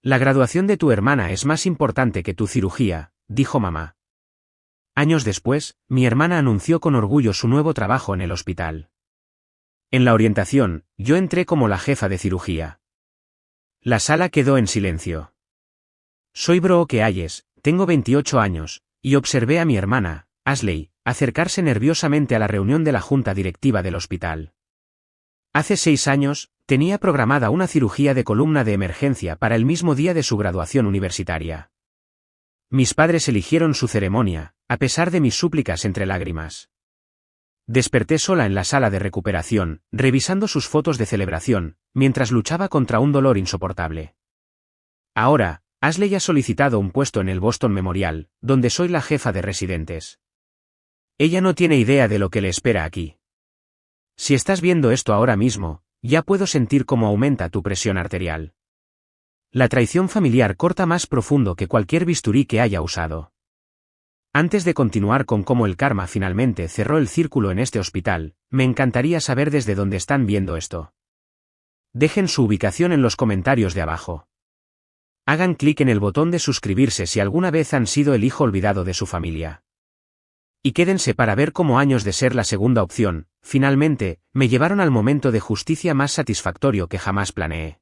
La graduación de tu hermana es más importante que tu cirugía, dijo mamá. Años después, mi hermana anunció con orgullo su nuevo trabajo en el hospital. En la orientación, yo entré como la jefa de cirugía. La sala quedó en silencio. Soy Brooke Hayes, tengo 28 años, y observé a mi hermana, Ashley, acercarse nerviosamente a la reunión de la junta directiva del hospital. Hace 6 años, tenía programada una cirugía de columna de emergencia para el mismo día de su graduación universitaria. Mis padres eligieron su ceremonia, a pesar de mis súplicas entre lágrimas. Desperté sola en la sala de recuperación, revisando sus fotos de celebración, mientras luchaba contra un dolor insoportable. Ahora, Ashley ha solicitado un puesto en el Boston Memorial, donde soy la jefa de residentes. Ella no tiene idea de lo que le espera aquí. Si estás viendo esto ahora mismo, ya puedo sentir cómo aumenta tu presión arterial. La traición familiar corta más profundo que cualquier bisturí que haya usado. Antes de continuar con cómo el karma finalmente cerró el círculo en este hospital, me encantaría saber desde dónde están viendo esto. Dejen su ubicación en los comentarios de abajo. Hagan clic en el botón de suscribirse si alguna vez han sido el hijo olvidado de su familia. Y quédense para ver cómo años de ser la segunda opción, finalmente, me llevaron al momento de justicia más satisfactorio que jamás planeé.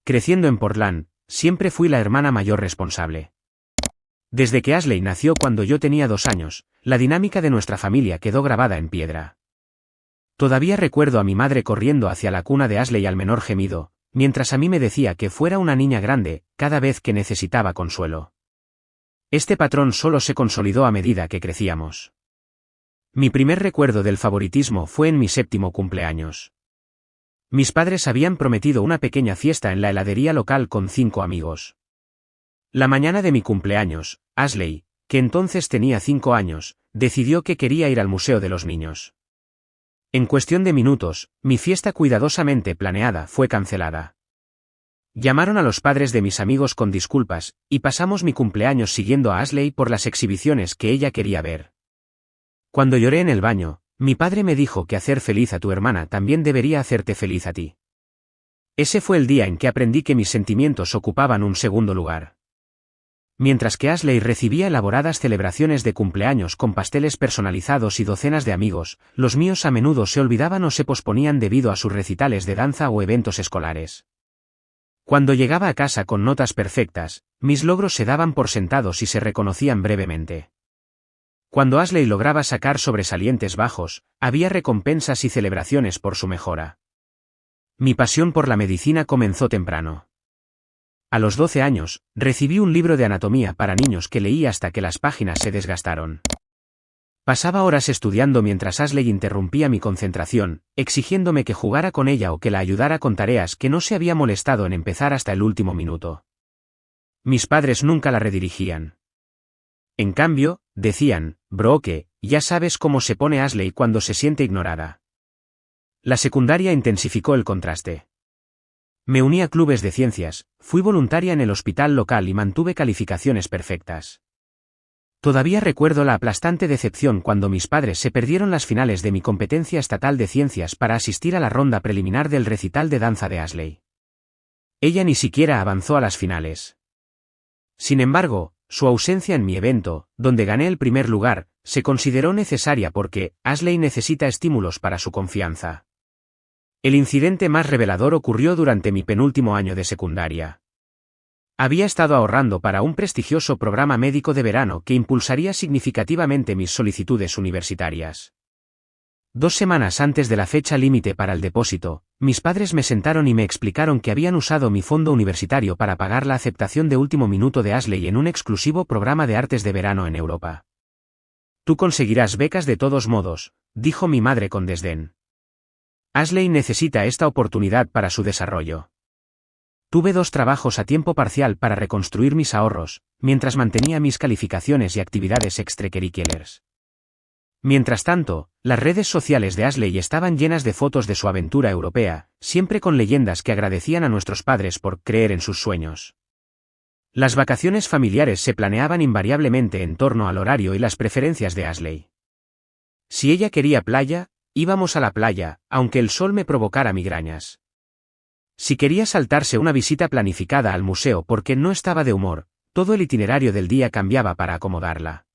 Creciendo en Portland, siempre fui la hermana mayor responsable. Desde que Ashley nació cuando yo tenía 2 años, la dinámica de nuestra familia quedó grabada en piedra. Todavía recuerdo a mi madre corriendo hacia la cuna de Ashley al menor gemido, mientras a mí me decía que fuera una niña grande, cada vez que necesitaba consuelo. Este patrón solo se consolidó a medida que crecíamos. Mi primer recuerdo del favoritismo fue en mi 7º cumpleaños. Mis padres habían prometido una pequeña fiesta en la heladería local con 5 amigos. La mañana de mi cumpleaños, Ashley, que entonces tenía 5 años, decidió que quería ir al Museo de los Niños. En cuestión de minutos, mi fiesta cuidadosamente planeada fue cancelada. Llamaron a los padres de mis amigos con disculpas, y pasamos mi cumpleaños siguiendo a Ashley por las exhibiciones que ella quería ver. Cuando lloré en el baño, mi padre me dijo que hacer feliz a tu hermana también debería hacerte feliz a ti. Ese fue el día en que aprendí que mis sentimientos ocupaban un segundo lugar. Mientras que Ashley recibía elaboradas celebraciones de cumpleaños con pasteles personalizados y docenas de amigos, los míos a menudo se olvidaban o se posponían debido a sus recitales de danza o eventos escolares. Cuando llegaba a casa con notas perfectas, mis logros se daban por sentados y se reconocían brevemente. Cuando Ashley lograba sacar sobresalientes bajos, había recompensas y celebraciones por su mejora. Mi pasión por la medicina comenzó temprano. A los 12 años, recibí un libro de anatomía para niños que leí hasta que las páginas se desgastaron. Pasaba horas estudiando mientras Ashley interrumpía mi concentración, exigiéndome que jugara con ella o que la ayudara con tareas que no se había molestado en empezar hasta el último minuto. Mis padres nunca la redirigían. En cambio, decían, Brooke, ya sabes cómo se pone Ashley cuando se siente ignorada. La secundaria intensificó el contraste. Me uní a clubes de ciencias, fui voluntaria en el hospital local y mantuve calificaciones perfectas. Todavía recuerdo la aplastante decepción cuando mis padres se perdieron las finales de mi competencia estatal de ciencias para asistir a la ronda preliminar del recital de danza de Ashley. Ella ni siquiera avanzó a las finales. Sin embargo, su ausencia en mi evento, donde gané el primer lugar, se consideró necesaria porque Ashley necesita estímulos para su confianza. El incidente más revelador ocurrió durante mi penúltimo año de secundaria. Había estado ahorrando para un prestigioso programa médico de verano que impulsaría significativamente mis solicitudes universitarias. 2 semanas antes de la fecha límite para el depósito, mis padres me sentaron y me explicaron que habían usado mi fondo universitario para pagar la aceptación de último minuto de Ashley en un exclusivo programa de artes de verano en Europa. Tú conseguirás becas de todos modos, dijo mi madre con desdén. Ashley necesita esta oportunidad para su desarrollo. Tuve 2 trabajos a tiempo parcial para reconstruir mis ahorros, mientras mantenía mis calificaciones y actividades extracurriculares. Mientras tanto, las redes sociales de Ashley estaban llenas de fotos de su aventura europea, siempre con leyendas que agradecían a nuestros padres por creer en sus sueños. Las vacaciones familiares se planeaban invariablemente en torno al horario y las preferencias de Ashley. Si ella quería playa, íbamos a la playa, aunque el sol me provocara migrañas. Si quería saltarse una visita planificada al museo porque no estaba de humor, todo el itinerario del día cambiaba para acomodarla.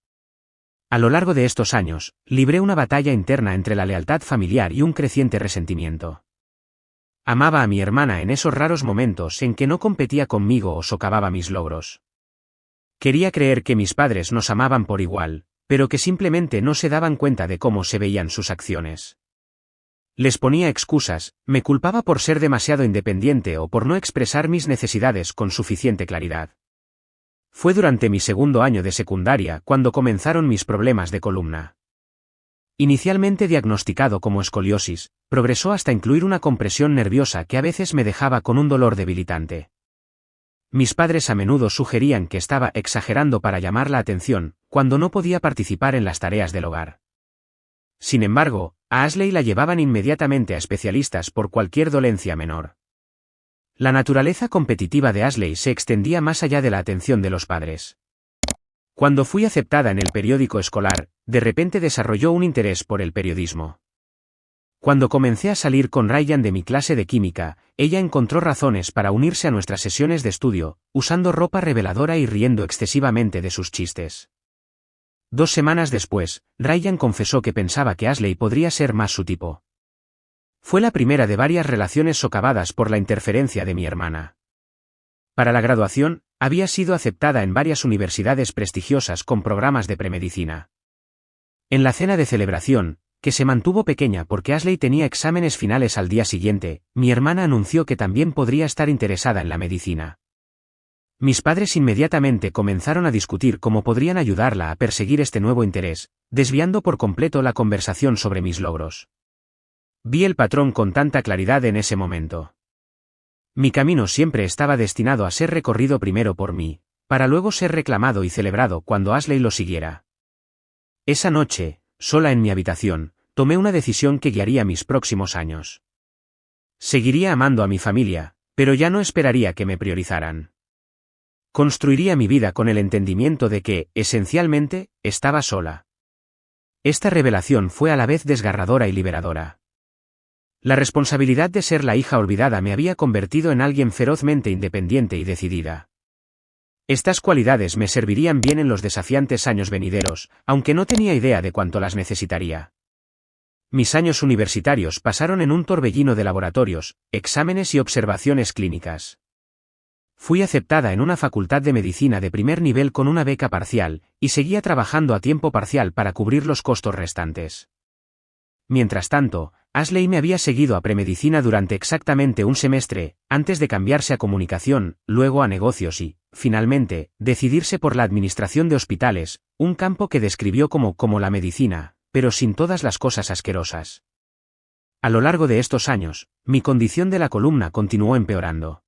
A lo largo de estos años, libré una batalla interna entre la lealtad familiar y un creciente resentimiento. Amaba a mi hermana en esos raros momentos en que no competía conmigo o socavaba mis logros. Quería creer que mis padres nos amaban por igual, pero que simplemente no se daban cuenta de cómo se veían sus acciones. Les ponía excusas, me culpaba por ser demasiado independiente o por no expresar mis necesidades con suficiente claridad. Fue durante mi segundo año de secundaria cuando comenzaron mis problemas de columna. Inicialmente diagnosticado como escoliosis, progresó hasta incluir una compresión nerviosa que a veces me dejaba con un dolor debilitante. Mis padres a menudo sugerían que estaba exagerando para llamar la atención, cuando no podía participar en las tareas del hogar. Sin embargo, a Ashley la llevaban inmediatamente a especialistas por cualquier dolencia menor. La naturaleza competitiva de Ashley se extendía más allá de la atención de los padres. Cuando fui aceptada en el periódico escolar, de repente desarrolló un interés por el periodismo. Cuando comencé a salir con Ryan de mi clase de química, ella encontró razones para unirse a nuestras sesiones de estudio, usando ropa reveladora y riendo excesivamente de sus chistes. 2 semanas después, Ryan confesó que pensaba que Ashley podría ser más su tipo. Fue la primera de varias relaciones socavadas por la interferencia de mi hermana. Para la graduación, había sido aceptada en varias universidades prestigiosas con programas de premedicina. En la cena de celebración, que se mantuvo pequeña porque Ashley tenía exámenes finales al día siguiente, mi hermana anunció que también podría estar interesada en la medicina. Mis padres inmediatamente comenzaron a discutir cómo podrían ayudarla a perseguir este nuevo interés, desviando por completo la conversación sobre mis logros. Vi el patrón con tanta claridad en ese momento. Mi camino siempre estaba destinado a ser recorrido primero por mí, para luego ser reclamado y celebrado cuando Ashley lo siguiera. Esa noche, sola en mi habitación, tomé una decisión que guiaría mis próximos años. Seguiría amando a mi familia, pero ya no esperaría que me priorizaran. Construiría mi vida con el entendimiento de que, esencialmente, estaba sola. Esta revelación fue a la vez desgarradora y liberadora. La responsabilidad de ser la hija olvidada me había convertido en alguien ferozmente independiente y decidida. Estas cualidades me servirían bien en los desafiantes años venideros, aunque no tenía idea de cuánto las necesitaría. Mis años universitarios pasaron en un torbellino de laboratorios, exámenes y observaciones clínicas. Fui aceptada en una facultad de medicina de primer nivel con una beca parcial, y seguía trabajando a tiempo parcial para cubrir los costos restantes. Mientras tanto, Ashley me había seguido a premedicina durante exactamente un semestre, antes de cambiarse a comunicación, luego a negocios y, finalmente, decidirse por la administración de hospitales, un campo que describió como la medicina, pero sin todas las cosas asquerosas. A lo largo de estos años, mi condición de la columna continuó empeorando.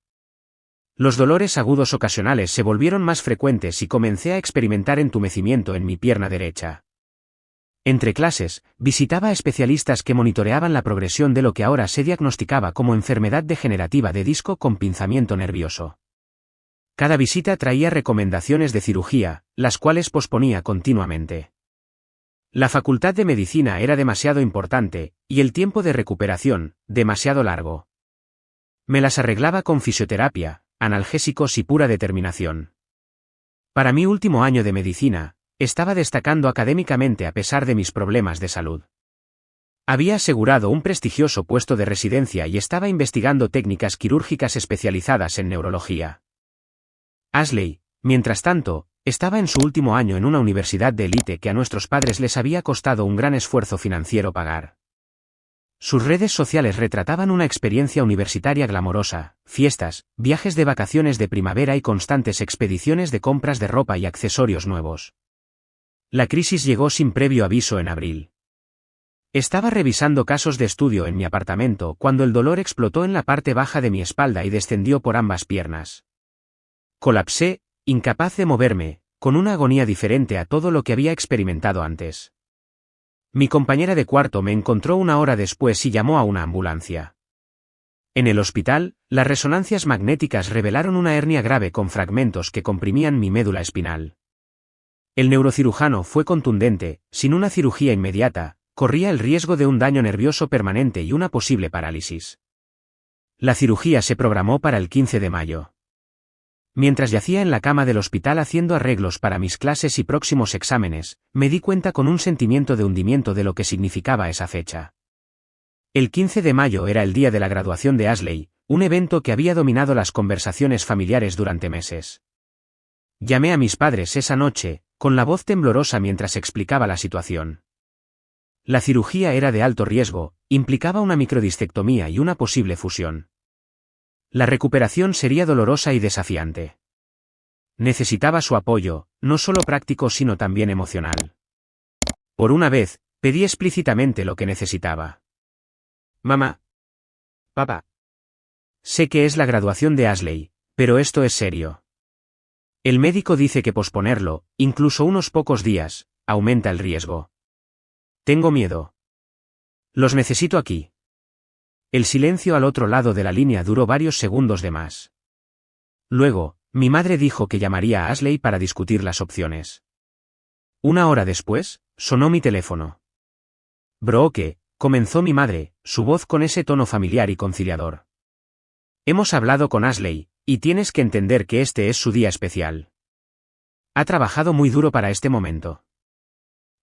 Los dolores agudos ocasionales se volvieron más frecuentes y comencé a experimentar entumecimiento en mi pierna derecha. Entre clases, visitaba a especialistas que monitoreaban la progresión de lo que ahora se diagnosticaba como enfermedad degenerativa de disco con pinzamiento nervioso. Cada visita traía recomendaciones de cirugía, las cuales posponía continuamente. La facultad de medicina era demasiado importante, y el tiempo de recuperación, demasiado largo. Me las arreglaba con fisioterapia, analgésicos y pura determinación. Para mi último año de medicina, estaba destacando académicamente a pesar de mis problemas de salud. Había asegurado un prestigioso puesto de residencia y estaba investigando técnicas quirúrgicas especializadas en neurología. Ashley, mientras tanto, estaba en su último año en una universidad de élite que a nuestros padres les había costado un gran esfuerzo financiero pagar. Sus redes sociales retrataban una experiencia universitaria glamorosa, fiestas, viajes de vacaciones de primavera y constantes expediciones de compras de ropa y accesorios nuevos. La crisis llegó sin previo aviso en abril. Estaba revisando casos de estudio en mi apartamento cuando el dolor explotó en la parte baja de mi espalda y descendió por ambas piernas. Colapsé, incapaz de moverme, con una agonía diferente a todo lo que había experimentado antes. Mi compañera de cuarto me encontró una hora después y llamó a una ambulancia. En el hospital, las resonancias magnéticas revelaron una hernia grave con fragmentos que comprimían mi médula espinal. El neurocirujano fue contundente: sin una cirugía inmediata, corría el riesgo de un daño nervioso permanente y una posible parálisis. La cirugía se programó para el 15 de mayo. Mientras yacía en la cama del hospital haciendo arreglos para mis clases y próximos exámenes, me di cuenta con un sentimiento de hundimiento de lo que significaba esa fecha. El 15 de mayo era el día de la graduación de Ashley, un evento que había dominado las conversaciones familiares durante meses. Llamé a mis padres esa noche, con la voz temblorosa mientras explicaba la situación. La cirugía era de alto riesgo, implicaba una microdiscectomía y una posible fusión. La recuperación sería dolorosa y desafiante. Necesitaba su apoyo, no solo práctico sino también emocional. Por una vez, pedí explícitamente lo que necesitaba. Mamá. Papá. Sé que es la graduación de Ashley, pero esto es serio. El médico dice que posponerlo, incluso unos pocos días, aumenta el riesgo. Tengo miedo. Los necesito aquí. El silencio al otro lado de la línea duró varios segundos de más. Luego, mi madre dijo que llamaría a Ashley para discutir las opciones. Una hora después, sonó mi teléfono. Brooke, comenzó mi madre, su voz con ese tono familiar y conciliador. Hemos hablado con Ashley, y tienes que entender que este es su día especial. Ha trabajado muy duro para este momento.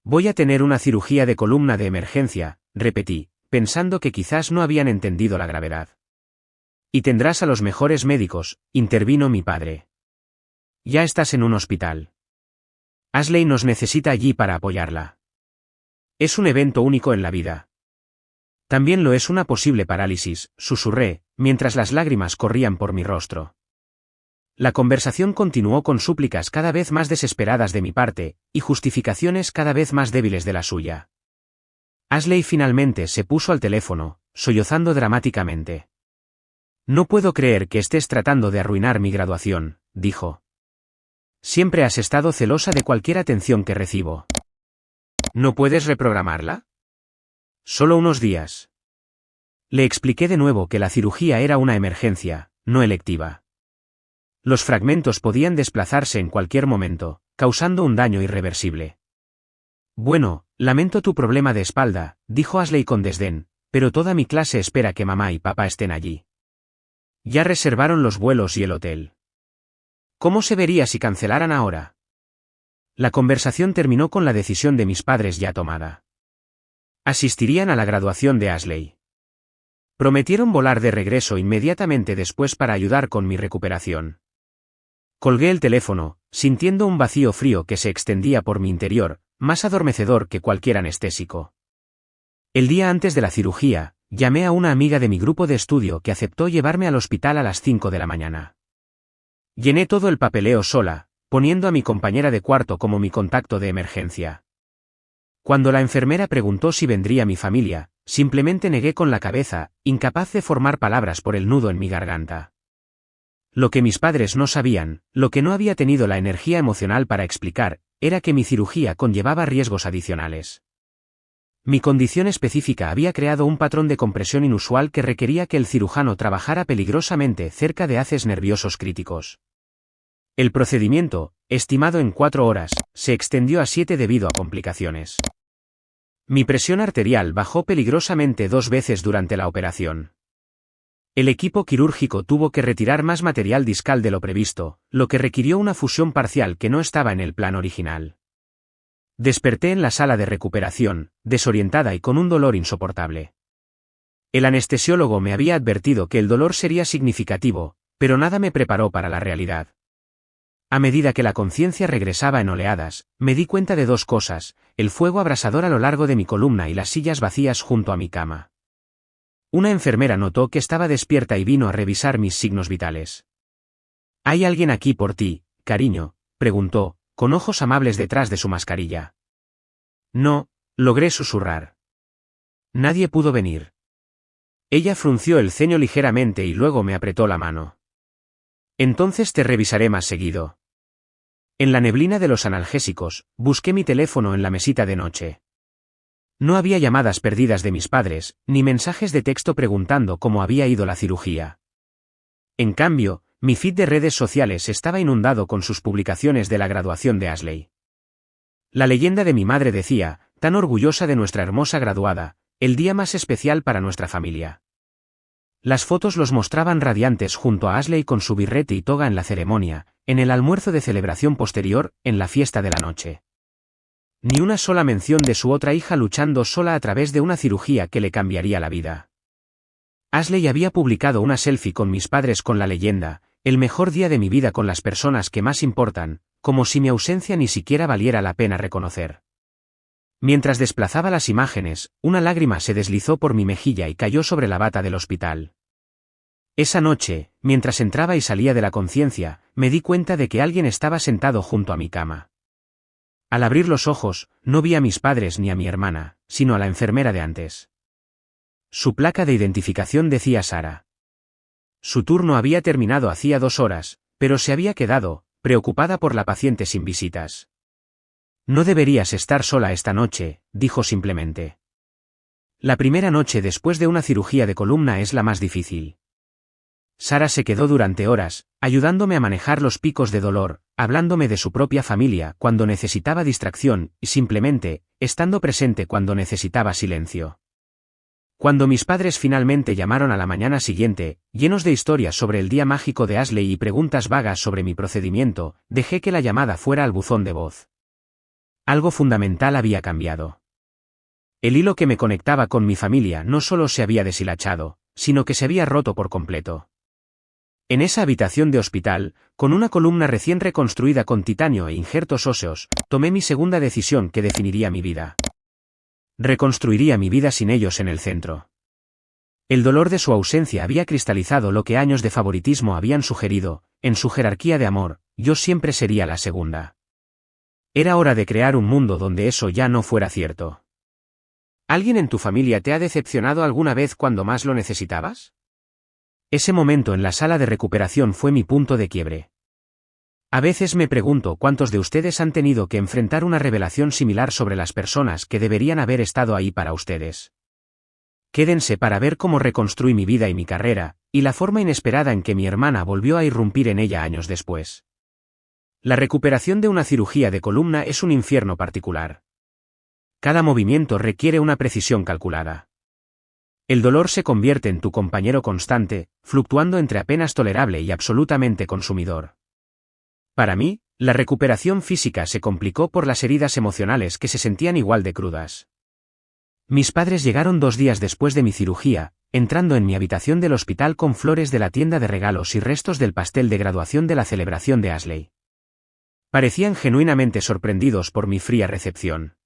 Voy a tener una cirugía de columna de emergencia, repetí, pensando que quizás no habían entendido la gravedad. Y tendrás a los mejores médicos, intervino mi padre. Ya estás en un hospital. Ashley nos necesita allí para apoyarla. Es un evento único en la vida. También lo es una posible parálisis, susurré, mientras las lágrimas corrían por mi rostro. La conversación continuó con súplicas cada vez más desesperadas de mi parte, y justificaciones cada vez más débiles de la suya. Ashley finalmente se puso al teléfono, sollozando dramáticamente. No puedo creer que estés tratando de arruinar mi graduación, dijo. Siempre has estado celosa de cualquier atención que recibo. ¿No puedes reprogramarla? Solo unos días. Le expliqué de nuevo que la cirugía era una emergencia, no electiva. Los fragmentos podían desplazarse en cualquier momento, causando un daño irreversible. Bueno, lamento tu problema de espalda, dijo Ashley con desdén, pero toda mi clase espera que mamá y papá estén allí. Ya reservaron los vuelos y el hotel. ¿Cómo se vería si cancelaran ahora? La conversación terminó con la decisión de mis padres ya tomada. Asistirían a la graduación de Ashley. Prometieron volar de regreso inmediatamente después para ayudar con mi recuperación. Colgué el teléfono, sintiendo un vacío frío que se extendía por mi interior, más adormecedor que cualquier anestésico. El día antes de la cirugía, llamé a una amiga de mi grupo de estudio que aceptó llevarme al hospital a las 5 de la mañana. Llené todo el papeleo sola, poniendo a mi compañera de cuarto como mi contacto de emergencia. Cuando la enfermera preguntó si vendría mi familia, simplemente negué con la cabeza, incapaz de formar palabras por el nudo en mi garganta. Lo que mis padres no sabían, lo que no había tenido la energía emocional para explicar, era que mi cirugía conllevaba riesgos adicionales. Mi condición específica había creado un patrón de compresión inusual que requería que el cirujano trabajara peligrosamente cerca de haces nerviosos críticos. El procedimiento, estimado en 4 horas, se extendió a 7 debido a complicaciones. Mi presión arterial bajó peligrosamente 2 veces durante la operación. El equipo quirúrgico tuvo que retirar más material discal de lo previsto, lo que requirió una fusión parcial que no estaba en el plan original. Desperté en la sala de recuperación, desorientada y con un dolor insoportable. El anestesiólogo me había advertido que el dolor sería significativo, pero nada me preparó para la realidad. A medida que la conciencia regresaba en oleadas, me di cuenta de 2 cosas, el fuego abrasador a lo largo de mi columna y las sillas vacías junto a mi cama. Una enfermera notó que estaba despierta y vino a revisar mis signos vitales. ¿Hay alguien aquí por ti, cariño?, preguntó, con ojos amables detrás de su mascarilla. No, logré susurrar. Nadie pudo venir. Ella frunció el ceño ligeramente y luego me apretó la mano. Entonces te revisaré más seguido. En la neblina de los analgésicos, busqué mi teléfono en la mesita de noche. No había llamadas perdidas de mis padres, ni mensajes de texto preguntando cómo había ido la cirugía. En cambio, mi feed de redes sociales estaba inundado con sus publicaciones de la graduación de Ashley. La leyenda de mi madre decía, tan orgullosa de nuestra hermosa graduada, el día más especial para nuestra familia. Las fotos los mostraban radiantes junto a Ashley con su birrete y toga en la ceremonia, en el almuerzo de celebración posterior, en la fiesta de la noche. Ni una sola mención de su otra hija luchando sola a través de una cirugía que le cambiaría la vida. Ashley había publicado una selfie con mis padres con la leyenda, el mejor día de mi vida con las personas que más importan, como si mi ausencia ni siquiera valiera la pena reconocer. Mientras desplazaba las imágenes, una lágrima se deslizó por mi mejilla y cayó sobre la bata del hospital. Esa noche, mientras entraba y salía de la conciencia, me di cuenta de que alguien estaba sentado junto a mi cama. Al abrir los ojos, no vi a mis padres ni a mi hermana, sino a la enfermera de antes. Su placa de identificación decía Sara. Su turno había terminado hacía 2 horas, pero se había quedado, preocupada por la paciente sin visitas. No deberías estar sola esta noche, dijo simplemente. La primera noche después de una cirugía de columna es la más difícil. Sara se quedó durante horas, ayudándome a manejar los picos de dolor, hablándome de su propia familia cuando necesitaba distracción y simplemente, estando presente cuando necesitaba silencio. Cuando mis padres finalmente llamaron a la mañana siguiente, llenos de historias sobre el día mágico de Ashley y preguntas vagas sobre mi procedimiento, dejé que la llamada fuera al buzón de voz. Algo fundamental había cambiado. El hilo que me conectaba con mi familia no solo se había deshilachado, sino que se había roto por completo. En esa habitación de hospital, con una columna recién reconstruida con titanio e injertos óseos, tomé mi segunda decisión que definiría mi vida. Reconstruiría mi vida sin ellos en el centro. El dolor de su ausencia había cristalizado lo que años de favoritismo habían sugerido, en su jerarquía de amor, yo siempre sería la segunda. Era hora de crear un mundo donde eso ya no fuera cierto. ¿Alguien en tu familia te ha decepcionado alguna vez cuando más lo necesitabas? Ese momento en la sala de recuperación fue mi punto de quiebre. A veces me pregunto cuántos de ustedes han tenido que enfrentar una revelación similar sobre las personas que deberían haber estado ahí para ustedes. Quédense para ver cómo reconstruí mi vida y mi carrera, y la forma inesperada en que mi hermana volvió a irrumpir en ella años después. La recuperación de una cirugía de columna es un infierno particular. Cada movimiento requiere una precisión calculada. El dolor se convierte en tu compañero constante, fluctuando entre apenas tolerable y absolutamente consumidor. Para mí, la recuperación física se complicó por las heridas emocionales que se sentían igual de crudas. Mis padres llegaron 2 días después de mi cirugía, entrando en mi habitación del hospital con flores de la tienda de regalos y restos del pastel de graduación de la celebración de Ashley. Parecían genuinamente sorprendidos por mi fría recepción.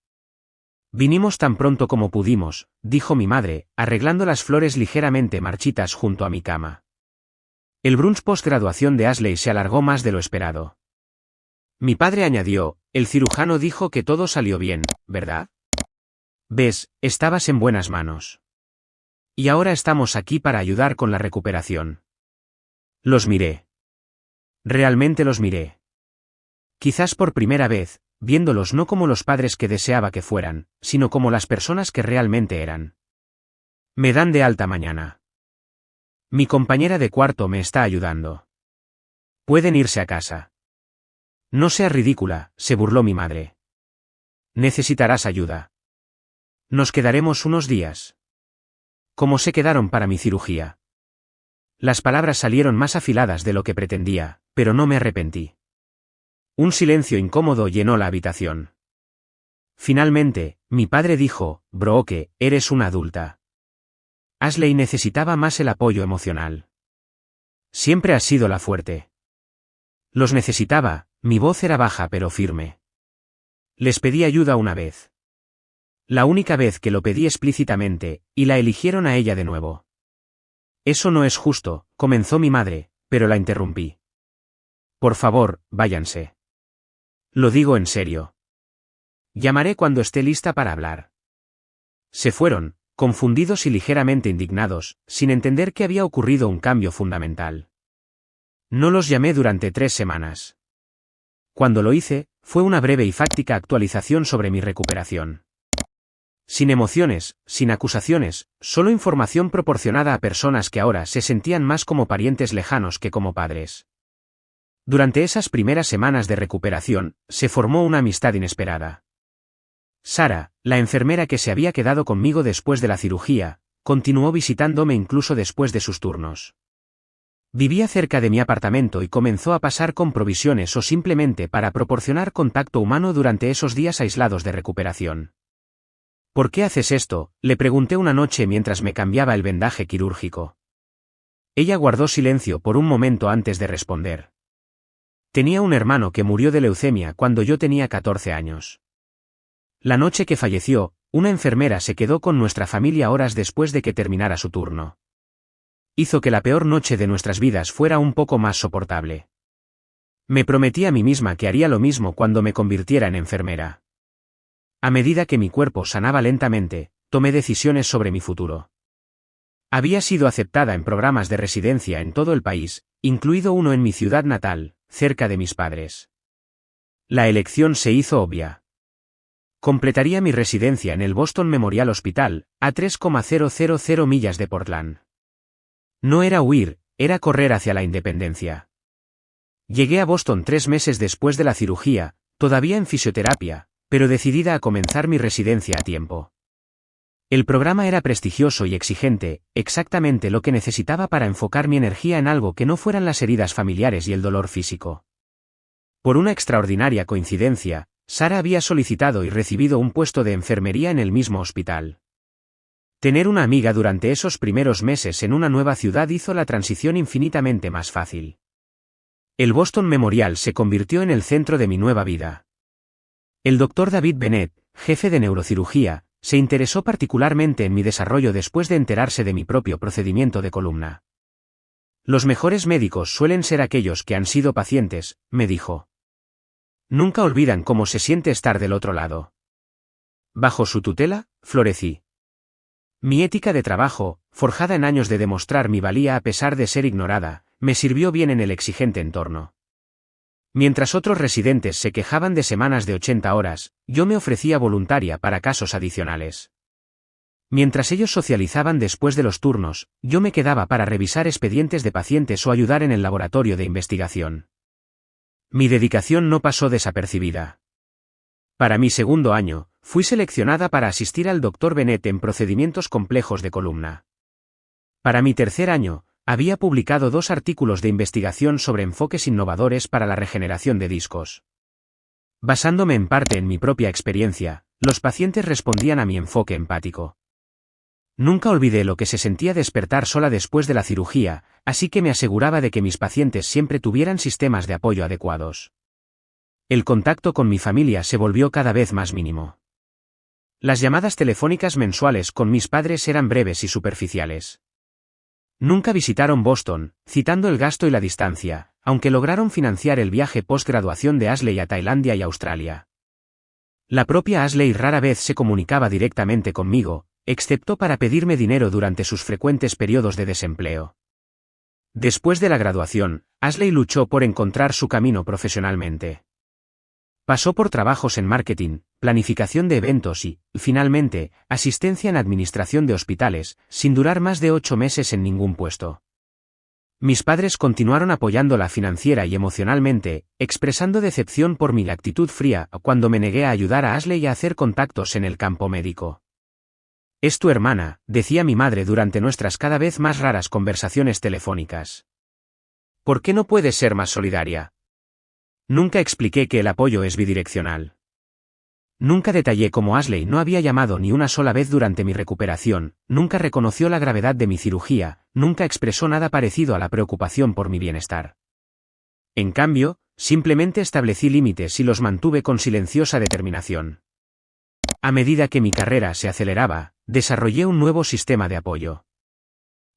Vinimos tan pronto como pudimos, dijo mi madre, arreglando las flores ligeramente marchitas junto a mi cama. El brunch post-graduación de Ashley se alargó más de lo esperado. Mi padre añadió, el cirujano dijo que todo salió bien, ¿verdad? Ves, estabas en buenas manos. Y ahora estamos aquí para ayudar con la recuperación. Los miré. Realmente los miré. Quizás por primera vez, viéndolos no como los padres que deseaba que fueran, sino como las personas que realmente eran. Me dan de alta mañana. Mi compañera de cuarto me está ayudando. Pueden irse a casa. No seas ridícula, se burló mi madre. Necesitarás ayuda. Nos quedaremos unos días. ¿Cómo se quedaron para mi cirugía? Las palabras salieron más afiladas de lo que pretendía, pero no me arrepentí. Un silencio incómodo llenó la habitación. Finalmente, mi padre dijo, Brooke, eres una adulta. Ashley necesitaba más el apoyo emocional. Siempre has sido la fuerte. Los necesitaba, mi voz era baja pero firme. Les pedí ayuda una vez. La única vez que lo pedí explícitamente, y la eligieron a ella de nuevo. Eso no es justo, comenzó mi madre, pero la interrumpí. Por favor, váyanse. Lo digo en serio. Llamaré cuando esté lista para hablar. Se fueron, confundidos y ligeramente indignados, sin entender que había ocurrido un cambio fundamental. No los llamé durante 3 semanas. Cuando lo hice, fue una breve y fáctica actualización sobre mi recuperación. Sin emociones, sin acusaciones, solo información proporcionada a personas que ahora se sentían más como parientes lejanos que como padres. Durante esas primeras semanas de recuperación, se formó una amistad inesperada. Sara, la enfermera que se había quedado conmigo después de la cirugía, continuó visitándome incluso después de sus turnos. Vivía cerca de mi apartamento y comenzó a pasar con provisiones o simplemente para proporcionar contacto humano durante esos días aislados de recuperación. ¿Por qué haces esto?, le pregunté una noche mientras me cambiaba el vendaje quirúrgico. Ella guardó silencio por un momento antes de responder. Tenía un hermano que murió de leucemia cuando yo tenía 14 años. La noche que falleció, una enfermera se quedó con nuestra familia horas después de que terminara su turno. Hizo que la peor noche de nuestras vidas fuera un poco más soportable. Me prometí a mí misma que haría lo mismo cuando me convirtiera en enfermera. A medida que mi cuerpo sanaba lentamente, tomé decisiones sobre mi futuro. Había sido aceptada en programas de residencia en todo el país, incluido uno en mi ciudad natal, cerca de mis padres. La elección se hizo obvia. Completaría mi residencia en el Boston Memorial Hospital, a 3,000 millas de Portland. No era huir, era correr hacia la independencia. Llegué a Boston 3 meses después de la cirugía, todavía en fisioterapia, pero decidida a comenzar mi residencia a tiempo. El programa era prestigioso y exigente, exactamente lo que necesitaba para enfocar mi energía en algo que no fueran las heridas familiares y el dolor físico. Por una extraordinaria coincidencia, Sara había solicitado y recibido un puesto de enfermería en el mismo hospital. Tener una amiga durante esos primeros meses en una nueva ciudad hizo la transición infinitamente más fácil. El Boston Memorial se convirtió en el centro de mi nueva vida. El Dr. David Bennett, jefe de neurocirugía, se interesó particularmente en mi desarrollo después de enterarse de mi propio procedimiento de columna. Los mejores médicos suelen ser aquellos que han sido pacientes, me dijo. Nunca olvidan cómo se siente estar del otro lado. Bajo su tutela, florecí. Mi ética de trabajo, forjada en años de demostrar mi valía a pesar de ser ignorada, me sirvió bien en el exigente entorno. Mientras otros residentes se quejaban de semanas de 80 horas, yo me ofrecía voluntaria para casos adicionales. Mientras ellos socializaban después de los turnos, yo me quedaba para revisar expedientes de pacientes o ayudar en el laboratorio de investigación. Mi dedicación no pasó desapercibida. Para mi segundo año, fui seleccionada para asistir al Dr. Bennett en procedimientos complejos de columna. Para mi tercer año, había publicado 2 artículos de investigación sobre enfoques innovadores para la regeneración de discos. Basándome en parte en mi propia experiencia, los pacientes respondían a mi enfoque empático. Nunca olvidé lo que se sentía despertar sola después de la cirugía, así que me aseguraba de que mis pacientes siempre tuvieran sistemas de apoyo adecuados. El contacto con mi familia se volvió cada vez más mínimo. Las llamadas telefónicas mensuales con mis padres eran breves y superficiales. Nunca visitaron Boston, citando el gasto y la distancia, aunque lograron financiar el viaje post-graduación de Ashley a Tailandia y Australia. La propia Ashley rara vez se comunicaba directamente conmigo, excepto para pedirme dinero durante sus frecuentes periodos de desempleo. Después de la graduación, Ashley luchó por encontrar su camino profesionalmente. Pasó por trabajos en marketing, planificación de eventos y, finalmente, asistencia en administración de hospitales, sin durar más de 8 meses en ningún puesto. Mis padres continuaron apoyándola financiera y emocionalmente, expresando decepción por mi actitud fría cuando me negué a ayudar a Ashley a hacer contactos en el campo médico. Es tu hermana, decía mi madre durante nuestras cada vez más raras conversaciones telefónicas. ¿Por qué no puedes ser más solidaria? Nunca expliqué que el apoyo es bidireccional. Nunca detallé cómo Ashley no había llamado ni una sola vez durante mi recuperación, nunca reconoció la gravedad de mi cirugía, nunca expresó nada parecido a la preocupación por mi bienestar. En cambio, simplemente establecí límites y los mantuve con silenciosa determinación. A medida que mi carrera se aceleraba, desarrollé un nuevo sistema de apoyo.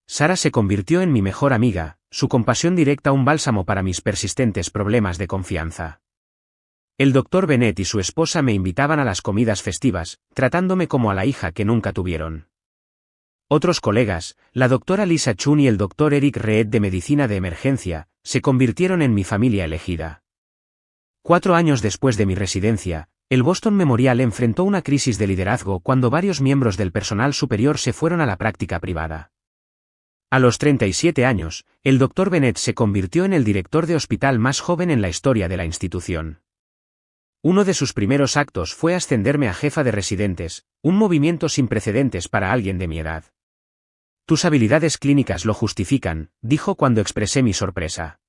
Sara se convirtió en mi mejor amiga, su compasión directa un bálsamo para mis persistentes problemas de confianza. El Dr. Bennett y su esposa me invitaban a las comidas festivas, tratándome como a la hija que nunca tuvieron. Otros colegas, la doctora Lisa Chun y el Dr. Eric Reed de Medicina de Emergencia, se convirtieron en mi familia elegida. 4 años después de mi residencia, el Boston Memorial enfrentó una crisis de liderazgo cuando varios miembros del personal superior se fueron a la práctica privada. A los 37 años, el Dr. Bennett se convirtió en el director de hospital más joven en la historia de la institución. Uno de sus primeros actos fue ascenderme a jefa de residentes, un movimiento sin precedentes para alguien de mi edad. Tus habilidades clínicas lo justifican, dijo cuando expresé mi sorpresa.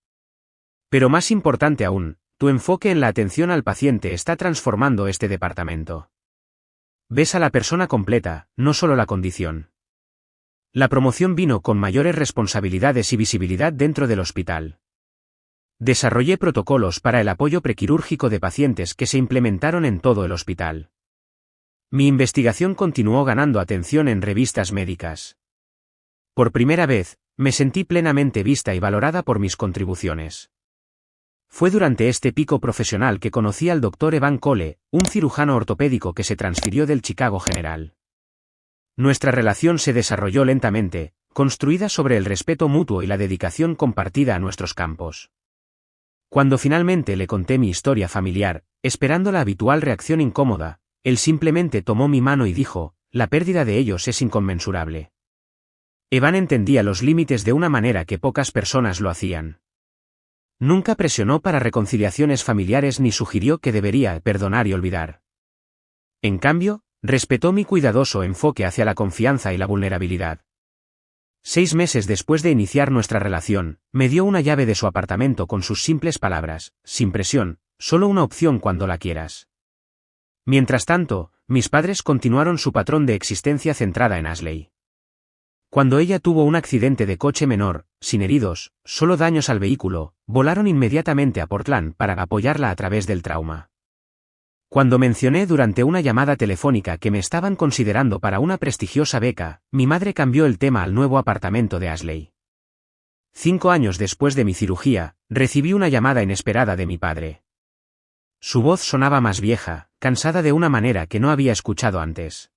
Pero más importante aún, tu enfoque en la atención al paciente está transformando este departamento. Ves a la persona completa, no solo la condición. La promoción vino con mayores responsabilidades y visibilidad dentro del hospital. Desarrollé protocolos para el apoyo prequirúrgico de pacientes que se implementaron en todo el hospital. Mi investigación continuó ganando atención en revistas médicas. Por primera vez, me sentí plenamente vista y valorada por mis contribuciones. Fue durante este pico profesional que conocí al Dr. Evan Cole, un cirujano ortopédico que se transfirió del Chicago General. Nuestra relación se desarrolló lentamente, construida sobre el respeto mutuo y la dedicación compartida a nuestros campos. Cuando finalmente le conté mi historia familiar, esperando la habitual reacción incómoda, él simplemente tomó mi mano y dijo, la pérdida de ellos es inconmensurable. Evan entendía los límites de una manera que pocas personas lo hacían. Nunca presionó para reconciliaciones familiares ni sugirió que debería perdonar y olvidar. En cambio, respetó mi cuidadoso enfoque hacia la confianza y la vulnerabilidad. 6 meses después de iniciar nuestra relación, me dio una llave de su apartamento con sus simples palabras, sin presión, solo una opción cuando la quieras. Mientras tanto, mis padres continuaron su patrón de existencia centrada en Ashley. Cuando ella tuvo un accidente de coche menor, sin heridos, solo daños al vehículo, volaron inmediatamente a Portland para apoyarla a través del trauma. Cuando mencioné durante una llamada telefónica que me estaban considerando para una prestigiosa beca, mi madre cambió el tema al nuevo apartamento de Ashley. 5 años después de mi cirugía, recibí una llamada inesperada de mi padre. Su voz sonaba más vieja, cansada de una manera que no había escuchado antes.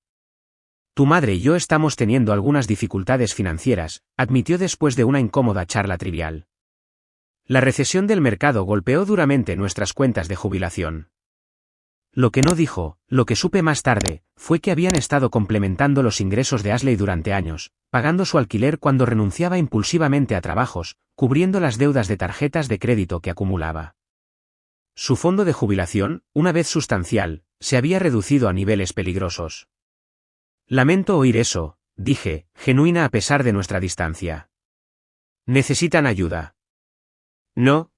Tu madre y yo estamos teniendo algunas dificultades financieras, admitió después de una incómoda charla trivial. La recesión del mercado golpeó duramente nuestras cuentas de jubilación. Lo que no dijo, lo que supe más tarde, fue que habían estado complementando los ingresos de Ashley durante años, pagando su alquiler cuando renunciaba impulsivamente a trabajos, cubriendo las deudas de tarjetas de crédito que acumulaba. Su fondo de jubilación, una vez sustancial, se había reducido a niveles peligrosos. Lamento oír eso, dije, genuina a pesar de nuestra distancia. ¿Necesitan ayuda? No.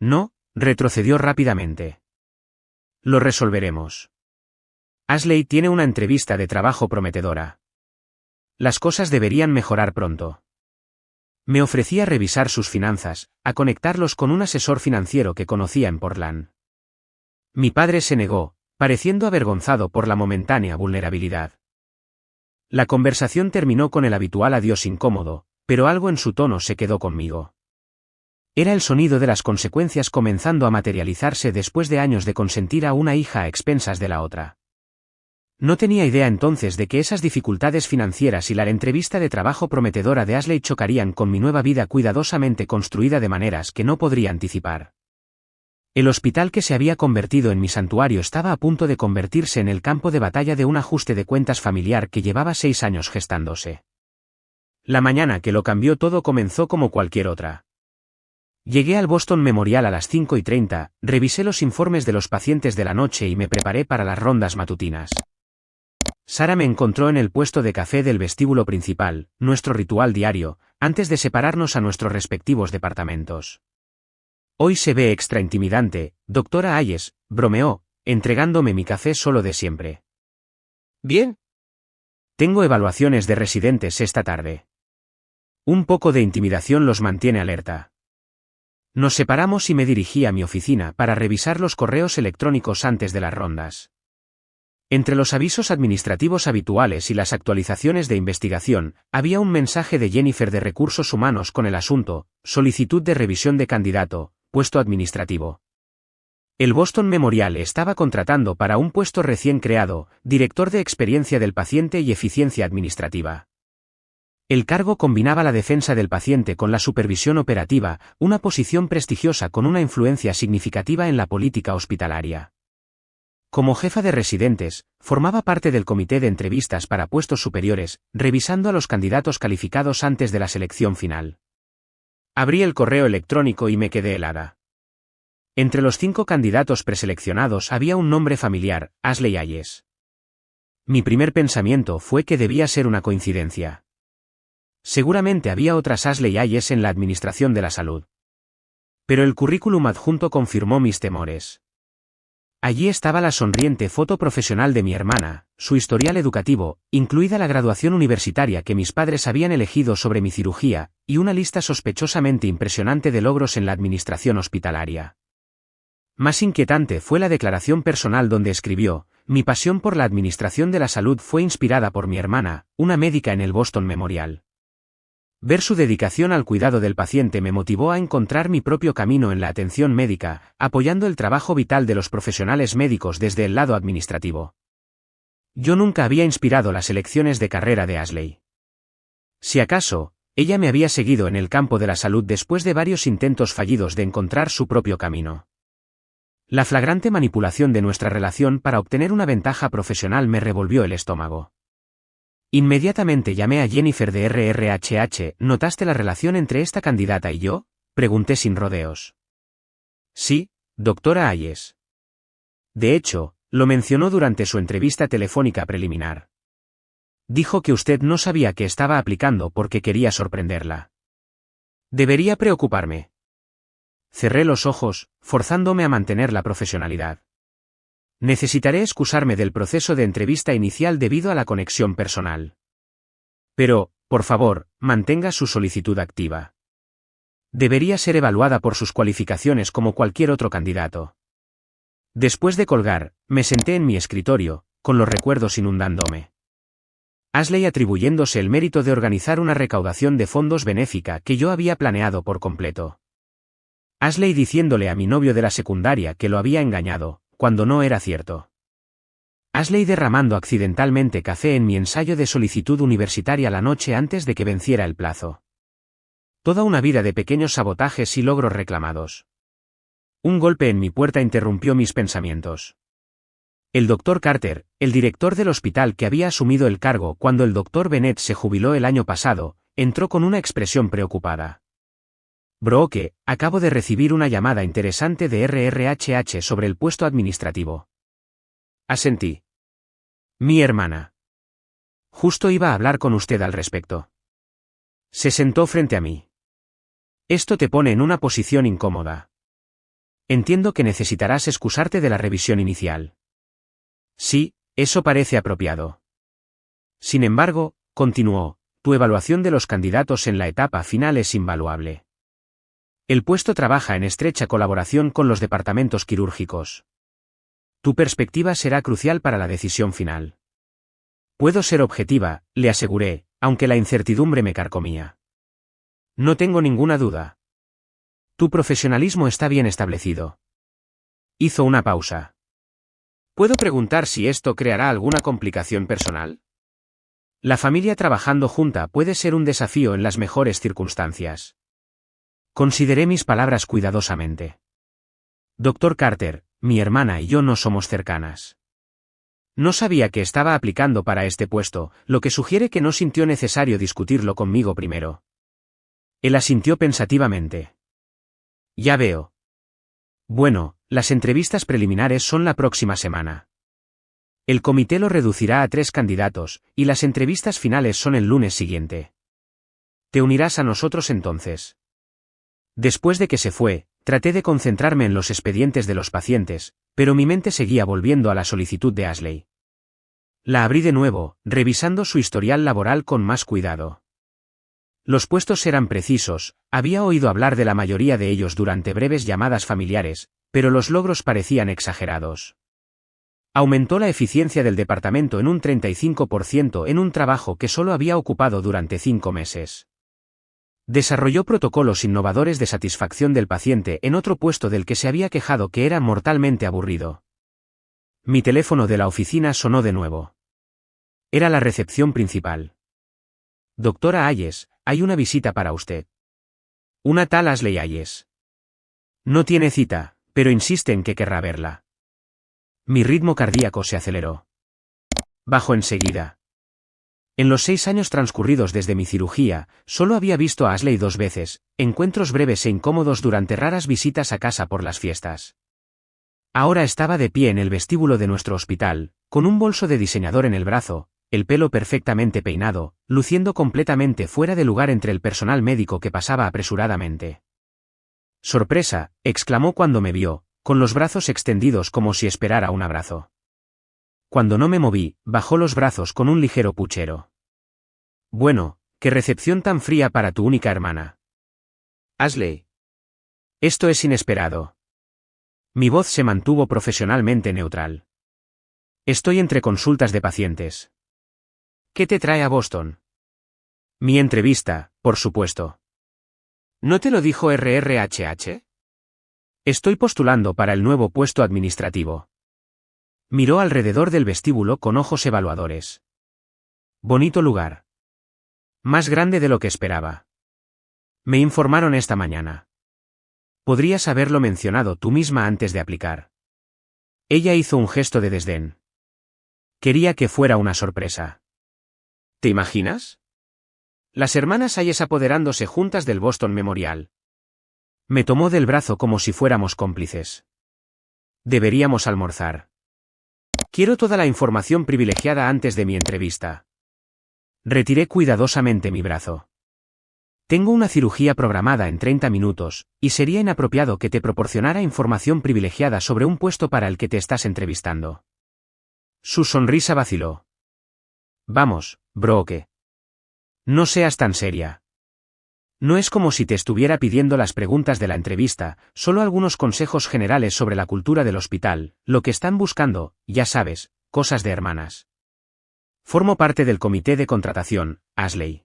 No, retrocedió rápidamente. Lo resolveremos. Ashley tiene una entrevista de trabajo prometedora. Las cosas deberían mejorar pronto. Me ofrecía revisar sus finanzas, a conectarlos con un asesor financiero que conocía en Portland. Mi padre se negó, pareciendo avergonzado por la momentánea vulnerabilidad. La conversación terminó con el habitual adiós incómodo, pero algo en su tono se quedó conmigo. Era el sonido de las consecuencias comenzando a materializarse después de años de consentir a una hija a expensas de la otra. No tenía idea entonces de que esas dificultades financieras y la entrevista de trabajo prometedora de Ashley chocarían con mi nueva vida cuidadosamente construida de maneras que no podría anticipar. El hospital que se había convertido en mi santuario estaba a punto de convertirse en el campo de batalla de un ajuste de cuentas familiar que llevaba 6 años gestándose. La mañana que lo cambió todo comenzó como cualquier otra. Llegué al Boston Memorial a las 5:30, revisé los informes de los pacientes de la noche y me preparé para las rondas matutinas. Sara me encontró en el puesto de café del vestíbulo principal, nuestro ritual diario, antes de separarnos a nuestros respectivos departamentos. Hoy se ve extra intimidante, doctora Hayes, bromeó, entregándome mi café solo de siempre. Bien. Tengo evaluaciones de residentes esta tarde. Un poco de intimidación los mantiene alerta. Nos separamos y me dirigí a mi oficina para revisar los correos electrónicos antes de las rondas. Entre los avisos administrativos habituales y las actualizaciones de investigación, había un mensaje de Jennifer de Recursos Humanos con el asunto, solicitud de revisión de candidato, puesto administrativo. El Boston Memorial estaba contratando para un puesto recién creado, director de experiencia del paciente y eficiencia administrativa. El cargo combinaba la defensa del paciente con la supervisión operativa, una posición prestigiosa con una influencia significativa en la política hospitalaria. Como jefa de residentes, formaba parte del comité de entrevistas para puestos superiores, revisando a los candidatos calificados antes de la selección final. Abrí el correo electrónico y me quedé helada. Entre los 5 candidatos preseleccionados había un nombre familiar, Ashley Hayes. Mi primer pensamiento fue que debía ser una coincidencia. Seguramente había otras Ashley Hayes en la Administración de la Salud. Pero el currículum adjunto confirmó mis temores. Allí estaba la sonriente foto profesional de mi hermana, su historial educativo, incluida la graduación universitaria que mis padres habían elegido sobre mi cirugía, y una lista sospechosamente impresionante de logros en la administración hospitalaria. Más inquietante fue la declaración personal donde escribió: mi pasión por la administración de la salud fue inspirada por mi hermana, una médica en el Boston Memorial. Ver su dedicación al cuidado del paciente me motivó a encontrar mi propio camino en la atención médica, apoyando el trabajo vital de los profesionales médicos desde el lado administrativo. Yo nunca había inspirado las elecciones de carrera de Ashley. Si acaso, ella me había seguido en el campo de la salud después de varios intentos fallidos de encontrar su propio camino. La flagrante manipulación de nuestra relación para obtener una ventaja profesional me revolvió el estómago. Inmediatamente llamé a Jennifer de RRHH. ¿Notaste la relación entre esta candidata y yo?, pregunté sin rodeos. Sí, doctora Hayes. De hecho, lo mencionó durante su entrevista telefónica preliminar. Dijo que usted no sabía que estaba aplicando porque quería sorprenderla. ¿Debería preocuparme? Cerré los ojos, forzándome a mantener la profesionalidad. Necesitaré excusarme del proceso de entrevista inicial debido a la conexión personal. Pero, por favor, mantenga su solicitud activa. Debería ser evaluada por sus cualificaciones como cualquier otro candidato. Después de colgar, me senté en mi escritorio, con los recuerdos inundándome. Ashley atribuyéndose el mérito de organizar una recaudación de fondos benéfica que yo había planeado por completo. Ashley diciéndole a mi novio de la secundaria que lo había engañado, cuando no era cierto. Ashley derramando accidentalmente café en mi ensayo de solicitud universitaria la noche antes de que venciera el plazo. Toda una vida de pequeños sabotajes y logros reclamados. Un golpe en mi puerta interrumpió mis pensamientos. El Dr. Carter, el director del hospital que había asumido el cargo cuando el Dr. Bennett se jubiló el año pasado, entró con una expresión preocupada. Brooke, acabo de recibir una llamada interesante de RRHH sobre el puesto administrativo. Asentí. Mi hermana. Justo iba a hablar con usted al respecto. Se sentó frente a mí. Esto te pone en una posición incómoda. Entiendo que necesitarás excusarte de la revisión inicial. Sí, eso parece apropiado. Sin embargo, continuó, tu evaluación de los candidatos en la etapa final es invaluable. El puesto trabaja en estrecha colaboración con los departamentos quirúrgicos. Tu perspectiva será crucial para la decisión final. Puedo ser objetiva, le aseguré, aunque la incertidumbre me carcomía. No tengo ninguna duda. Tu profesionalismo está bien establecido. Hizo una pausa. ¿Puedo preguntar si esto creará alguna complicación personal? La familia trabajando junta puede ser un desafío en las mejores circunstancias. Consideré mis palabras cuidadosamente. Dr. Carter, mi hermana y yo no somos cercanas. No sabía que estaba aplicando para este puesto, lo que sugiere que no sintió necesario discutirlo conmigo primero. Él asintió pensativamente. Ya veo. Bueno, las entrevistas preliminares son la próxima semana. El comité lo reducirá a 3 candidatos, y las entrevistas finales son el lunes siguiente. ¿Te unirás a nosotros entonces? Después de que se fue, traté de concentrarme en los expedientes de los pacientes, pero mi mente seguía volviendo a la solicitud de Ashley. La abrí de nuevo, revisando su historial laboral con más cuidado. Los puestos eran precisos, había oído hablar de la mayoría de ellos durante breves llamadas familiares, pero los logros parecían exagerados. Aumentó la eficiencia del departamento en un 35% en un trabajo que solo había ocupado durante 5 meses. Desarrolló protocolos innovadores de satisfacción del paciente en otro puesto del que se había quejado que era mortalmente aburrido. Mi teléfono de la oficina sonó de nuevo. Era la recepción principal. Doctora Hayes, hay una visita para usted. Una tal Ashley Hayes. No tiene cita, pero insiste en que querrá verla. Mi ritmo cardíaco se aceleró. Bajó enseguida. En los 6 años transcurridos desde mi cirugía, solo había visto a Ashley 2 veces, encuentros breves e incómodos durante raras visitas a casa por las fiestas. Ahora estaba de pie en el vestíbulo de nuestro hospital, con un bolso de diseñador en el brazo, el pelo perfectamente peinado, luciendo completamente fuera de lugar entre el personal médico que pasaba apresuradamente. «Sorpresa», exclamó cuando me vio, con los brazos extendidos como si esperara un abrazo. Cuando no me moví, bajó los brazos con un ligero puchero. «Bueno, qué recepción tan fría para tu única hermana. Ashley. Esto es inesperado». Mi voz se mantuvo profesionalmente neutral. «Estoy entre consultas de pacientes». «¿Qué te trae a Boston?» «Mi entrevista, por supuesto». «¿No te lo dijo RRHH?» «Estoy postulando para el nuevo puesto administrativo». Miró alrededor del vestíbulo con ojos evaluadores. «Bonito lugar. Más grande de lo que esperaba. Me informaron esta mañana. Podrías haberlo mencionado tú misma antes de aplicar». Ella hizo un gesto de desdén. Quería que fuera una sorpresa. ¿Te imaginas? Las hermanas Hayes apoderándose juntas del Boston Memorial. Me tomó del brazo como si fuéramos cómplices. Deberíamos almorzar. Quiero toda la información privilegiada antes de mi entrevista. Retiré cuidadosamente mi brazo. Tengo una cirugía programada en 30 minutos, y sería inapropiado que te proporcionara información privilegiada sobre un puesto para el que te estás entrevistando. Su sonrisa vaciló. Vamos, Brooke. No seas tan seria. No es como si te estuviera pidiendo las preguntas de la entrevista, solo algunos consejos generales sobre la cultura del hospital, lo que están buscando, ya sabes, cosas de hermanas. Formo parte del comité de contratación, Ashley.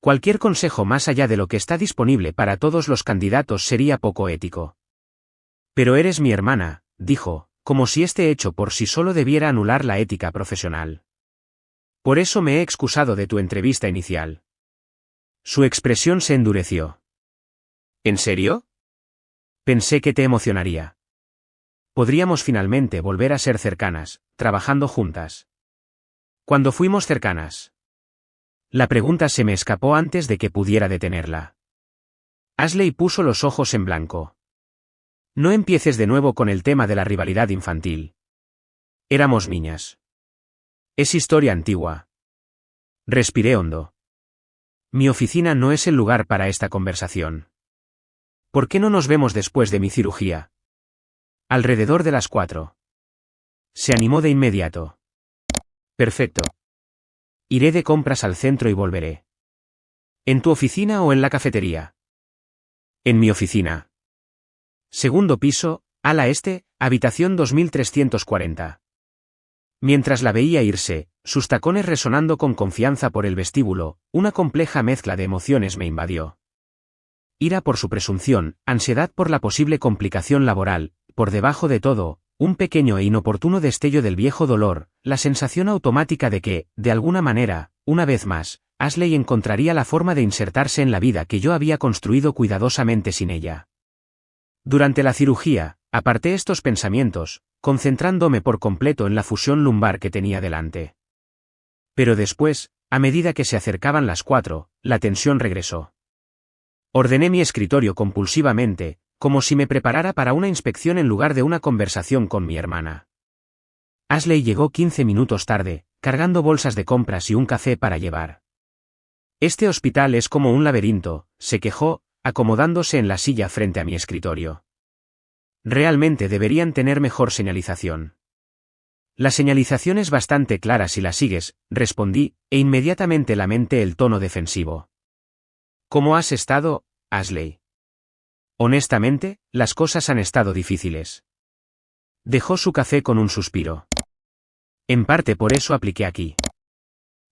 Cualquier consejo más allá de lo que está disponible para todos los candidatos sería poco ético. Pero eres mi hermana, dijo, como si este hecho por sí solo debiera anular la ética profesional. Por eso me he excusado de tu entrevista inicial. Su expresión se endureció. ¿En serio? Pensé que te emocionaría. Podríamos finalmente volver a ser cercanas, trabajando juntas. Cuando fuimos cercanas. La pregunta se me escapó antes de que pudiera detenerla. Ashley puso los ojos en blanco. No empieces de nuevo con el tema de la rivalidad infantil. Éramos niñas. Es historia antigua. Respiré hondo. Mi oficina no es el lugar para esta conversación. ¿Por qué no nos vemos después de mi cirugía? Alrededor de las 4. Se animó de inmediato. Perfecto. Iré de compras al centro y volveré. ¿En tu oficina o en la cafetería? En mi oficina. Segundo piso, ala este, habitación 2340. Mientras la veía irse, sus tacones resonando con confianza por el vestíbulo, una compleja mezcla de emociones me invadió. Ira por su presunción, ansiedad por la posible complicación laboral, por debajo de todo, un pequeño e inoportuno destello del viejo dolor, la sensación automática de que, de alguna manera, una vez más, Ashley encontraría la forma de insertarse en la vida que yo había construido cuidadosamente sin ella. Durante la cirugía, aparté estos pensamientos, concentrándome por completo en la fusión lumbar que tenía delante. Pero después, a medida que se acercaban las 4, la tensión regresó. Ordené mi escritorio compulsivamente, como si me preparara para una inspección en lugar de una conversación con mi hermana. Ashley llegó 15 minutos tarde, cargando bolsas de compras y un café para llevar. Este hospital es como un laberinto, se quejó, acomodándose en la silla frente a mi escritorio. Realmente deberían tener mejor señalización. La señalización es bastante clara si la sigues, respondí, e inmediatamente lamenté el tono defensivo. ¿Cómo has estado, Ashley? Honestamente, las cosas han estado difíciles. Dejó su café con un suspiro. En parte por eso apliqué aquí.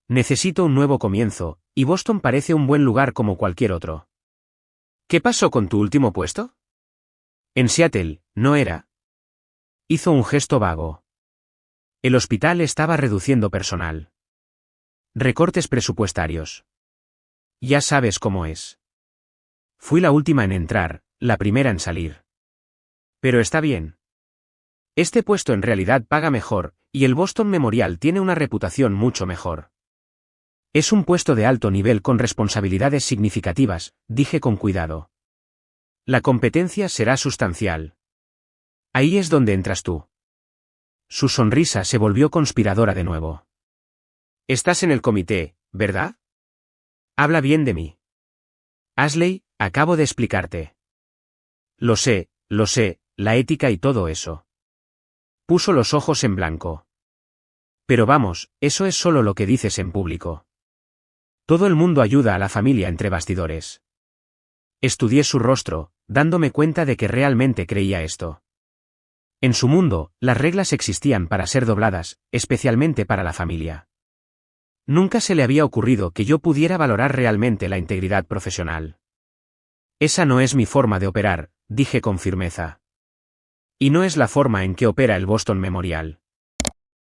Necesito un nuevo comienzo, y Boston parece un buen lugar como cualquier otro. ¿Qué pasó con tu último puesto? En Seattle, ¿no era? Hizo un gesto vago. El hospital estaba reduciendo personal. Recortes presupuestarios. Ya sabes cómo es. Fui la última en entrar, la primera en salir. Pero está bien. Este puesto en realidad paga mejor, y el Boston Memorial tiene una reputación mucho mejor. Es un puesto de alto nivel con responsabilidades significativas, dije con cuidado. La competencia será sustancial. Ahí es donde entras tú. Su sonrisa se volvió conspiradora de nuevo. Estás en el comité, ¿verdad? Habla bien de mí. Ashley, acabo de explicarte. Lo sé, la ética y todo eso. Puso los ojos en blanco. Pero vamos, eso es solo lo que dices en público. Todo el mundo ayuda a la familia entre bastidores. Estudié su rostro, dándome cuenta de que realmente creía esto. En su mundo, las reglas existían para ser dobladas, especialmente para la familia. Nunca se le había ocurrido que yo pudiera valorar realmente la integridad profesional. Esa no es mi forma de operar, dije con firmeza. Y no es la forma en que opera el Boston Memorial.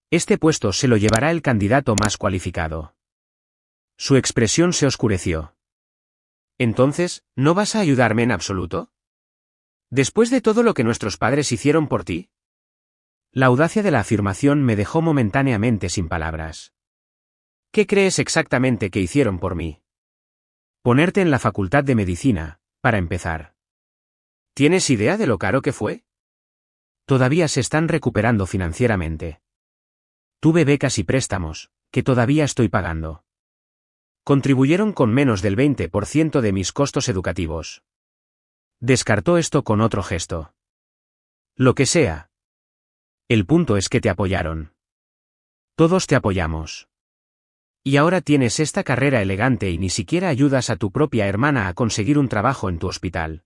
Este puesto se lo llevará el candidato más cualificado. Su expresión se oscureció. Entonces, ¿no vas a ayudarme en absoluto? ¿Después de todo lo que nuestros padres hicieron por ti? La audacia de la afirmación me dejó momentáneamente sin palabras. ¿Qué crees exactamente que hicieron por mí? Ponerte en la facultad de medicina, para empezar. ¿Tienes idea de lo caro que fue? Todavía se están recuperando financieramente. Tuve becas y préstamos, que todavía estoy pagando. Contribuyeron con menos del 20% de mis costos educativos. Descartó esto con otro gesto. Lo que sea. El punto es que te apoyaron. Todos te apoyamos. Y ahora tienes esta carrera elegante y ni siquiera ayudas a tu propia hermana a conseguir un trabajo en tu hospital.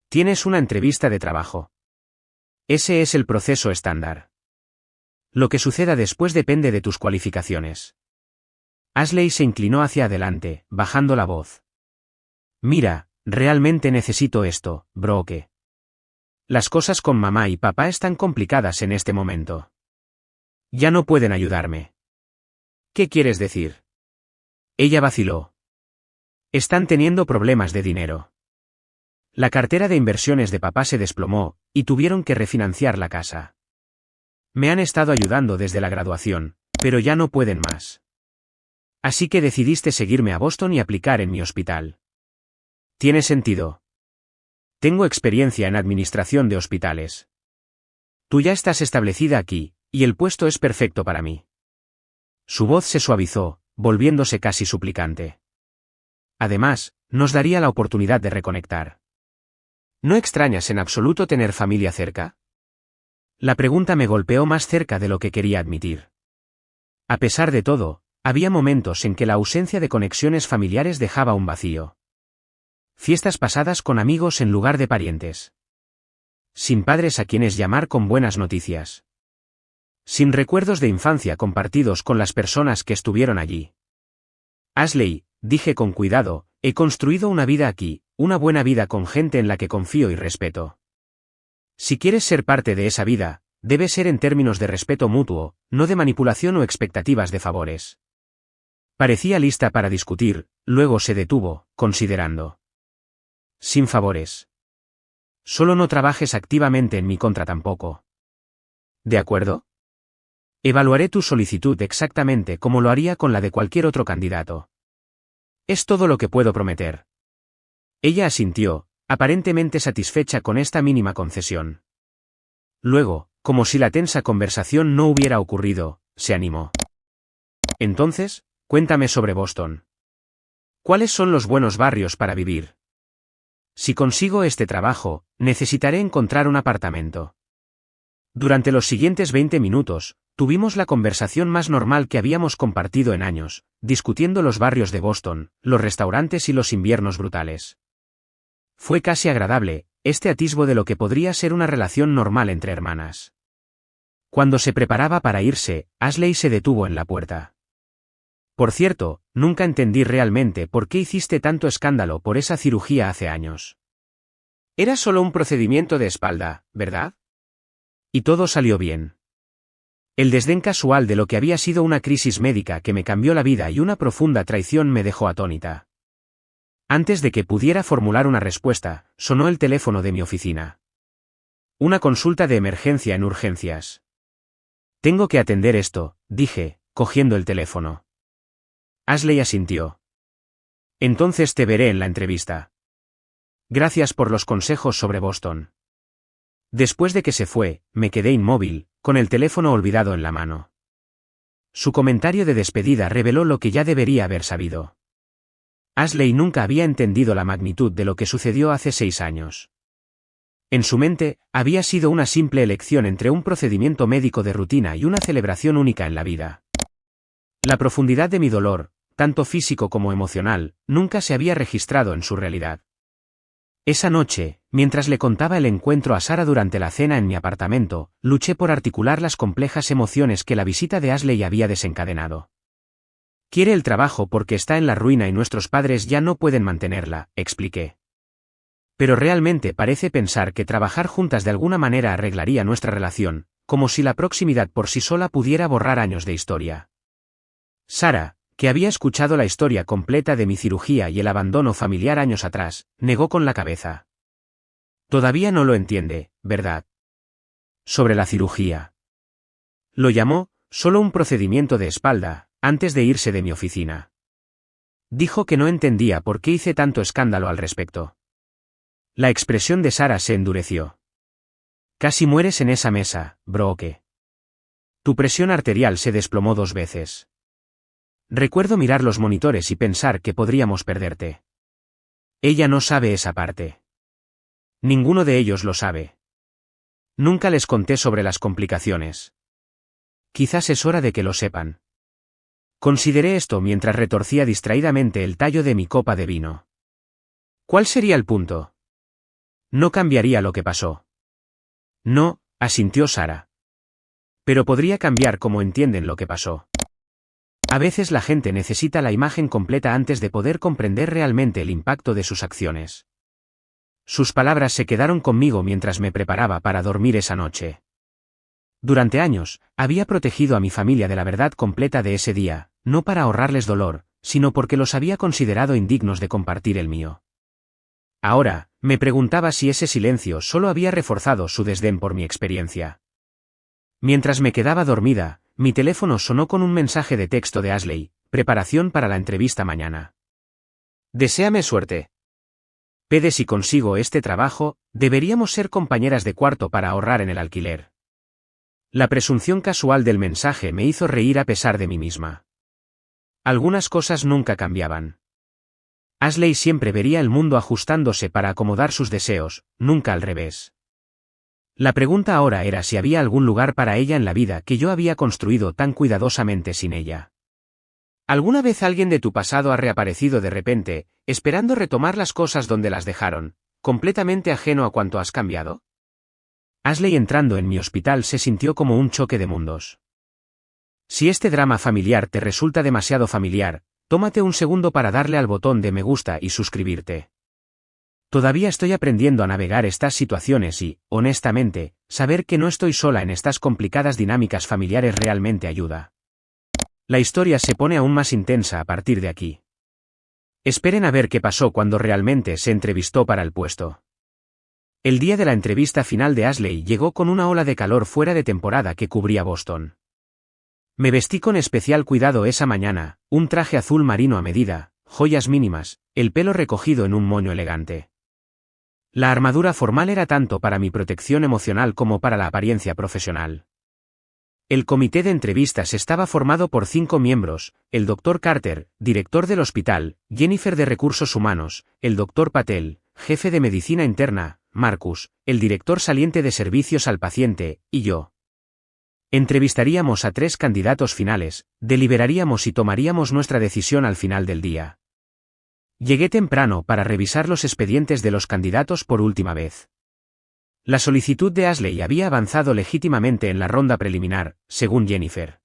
Tienes una entrevista de trabajo. Ese es el proceso estándar. Lo que suceda después depende de tus cualificaciones. Ashley se inclinó hacia adelante, bajando la voz. Mira, realmente necesito esto, Brooke. Las cosas con mamá y papá están complicadas en este momento. Ya no pueden ayudarme. ¿Qué quieres decir? Ella vaciló. Están teniendo problemas de dinero. La cartera de inversiones de papá se desplomó, y tuvieron que refinanciar la casa. Me han estado ayudando desde la graduación, pero ya no pueden más. Así que decidiste seguirme a Boston y aplicar en mi hospital. Tiene sentido. Tengo experiencia en administración de hospitales. Tú ya estás establecida aquí, y el puesto es perfecto para mí. Su voz se suavizó, volviéndose casi suplicante. Además, nos daría la oportunidad de reconectar. ¿No extrañas en absoluto tener familia cerca? La pregunta me golpeó más cerca de lo que quería admitir. A pesar de todo, había momentos en que la ausencia de conexiones familiares dejaba un vacío. Fiestas pasadas con amigos en lugar de parientes. Sin padres a quienes llamar con buenas noticias. Sin recuerdos de infancia compartidos con las personas que estuvieron allí. Ashley, dije con cuidado, he construido una vida aquí, una buena vida con gente en la que confío y respeto. Si quieres ser parte de esa vida, debe ser en términos de respeto mutuo, no de manipulación o expectativas de favores. Parecía lista para discutir, luego se detuvo, considerando. Sin favores. Solo no trabajes activamente en mi contra tampoco. ¿De acuerdo? Evaluaré tu solicitud exactamente como lo haría con la de cualquier otro candidato. Es todo lo que puedo prometer. Ella asintió, aparentemente satisfecha con esta mínima concesión. Luego, como si la tensa conversación no hubiera ocurrido, se animó. Entonces, cuéntame sobre Boston. ¿Cuáles son los buenos barrios para vivir? Si consigo este trabajo, necesitaré encontrar un apartamento. Durante los siguientes 20 minutos, tuvimos la conversación más normal que habíamos compartido en años, discutiendo los barrios de Boston, los restaurantes y los inviernos brutales. Fue casi agradable, este atisbo de lo que podría ser una relación normal entre hermanas. Cuando se preparaba para irse, Ashley se detuvo en la puerta. Por cierto, nunca entendí realmente por qué hiciste tanto escándalo por esa cirugía hace años. Era solo un procedimiento de espalda, ¿verdad? Y todo salió bien. El desdén casual de lo que había sido una crisis médica que me cambió la vida y una profunda traición me dejó atónita. Antes de que pudiera formular una respuesta, sonó el teléfono de mi oficina. Una consulta de emergencia en urgencias. Tengo que atender esto, dije, cogiendo el teléfono. Ashley asintió. Entonces te veré en la entrevista. Gracias por los consejos sobre Boston. Después de que se fue, me quedé inmóvil, con el teléfono olvidado en la mano. Su comentario de despedida reveló lo que ya debería haber sabido. Ashley nunca había entendido la magnitud de lo que sucedió hace 6 años. En su mente, había sido una simple elección entre un procedimiento médico de rutina y una celebración única en la vida. La profundidad de mi dolor, tanto físico como emocional, nunca se había registrado en su realidad. Esa noche, mientras le contaba el encuentro a Sarah durante la cena en mi apartamento, luché por articular las complejas emociones que la visita de Ashley había desencadenado. Quiere el trabajo porque está en la ruina y nuestros padres ya no pueden mantenerla, expliqué. Pero realmente parece pensar que trabajar juntas de alguna manera arreglaría nuestra relación, como si la proximidad por sí sola pudiera borrar años de historia. Sarah, que había escuchado la historia completa de mi cirugía y el abandono familiar años atrás, negó con la cabeza. Todavía no lo entiende, ¿verdad? Sobre la cirugía. Lo llamó, solo un procedimiento de espalda, antes de irse de mi oficina. Dijo que no entendía por qué hice tanto escándalo al respecto. La expresión de Sarah se endureció. Casi mueres en esa mesa, Brooke. Tu presión arterial se desplomó 2 veces. Recuerdo mirar los monitores y pensar que podríamos perderte. Ella no sabe esa parte. Ninguno de ellos lo sabe. Nunca les conté sobre las complicaciones. Quizás es hora de que lo sepan. Consideré esto mientras retorcía distraídamente el tallo de mi copa de vino. ¿Cuál sería el punto? No cambiaría lo que pasó. No, asintió Sarah. Pero podría cambiar cómo entienden lo que pasó. A veces la gente necesita la imagen completa antes de poder comprender realmente el impacto de sus acciones. Sus palabras se quedaron conmigo mientras me preparaba para dormir esa noche. Durante años, había protegido a mi familia de la verdad completa de ese día, no para ahorrarles dolor, sino porque los había considerado indignos de compartir el mío. Ahora, me preguntaba si ese silencio solo había reforzado su desdén por mi experiencia. Mientras me quedaba dormida, mi teléfono sonó con un mensaje de texto de Ashley, preparación para la entrevista mañana. Deséame suerte. Pede si consigo este trabajo, deberíamos ser compañeras de cuarto para ahorrar en el alquiler. La presunción casual del mensaje me hizo reír a pesar de mí misma. Algunas cosas nunca cambiaban. Ashley siempre vería el mundo ajustándose para acomodar sus deseos, nunca al revés. La pregunta ahora era si había algún lugar para ella en la vida que yo había construido tan cuidadosamente sin ella. ¿Alguna vez alguien de tu pasado ha reaparecido de repente, esperando retomar las cosas donde las dejaron, completamente ajeno a cuánto has cambiado? Ashley entrando en mi hospital se sintió como un choque de mundos. Si este drama familiar te resulta demasiado familiar, tómate un segundo para darle al botón de me gusta y suscribirte. Todavía estoy aprendiendo a navegar estas situaciones y, honestamente, saber que no estoy sola en estas complicadas dinámicas familiares realmente ayuda. La historia se pone aún más intensa a partir de aquí. Esperen a ver qué pasó cuando realmente se entrevistó para el puesto. El día de la entrevista final de Ashley llegó con una ola de calor fuera de temporada que cubría Boston. Me vestí con especial cuidado esa mañana, un traje azul marino a medida, joyas mínimas, el pelo recogido en un moño elegante. La armadura formal era tanto para mi protección emocional como para la apariencia profesional. El comité de entrevistas estaba formado por 5 miembros, el Dr. Carter, director del hospital, Jennifer de Recursos Humanos, el Dr. Patel, jefe de Medicina Interna, Marcus, el director saliente de Servicios al Paciente, y yo. Entrevistaríamos a 3 candidatos finales, deliberaríamos y tomaríamos nuestra decisión al final del día. Llegué temprano para revisar los expedientes de los candidatos por última vez. La solicitud de Ashley había avanzado legítimamente en la ronda preliminar, según Jennifer.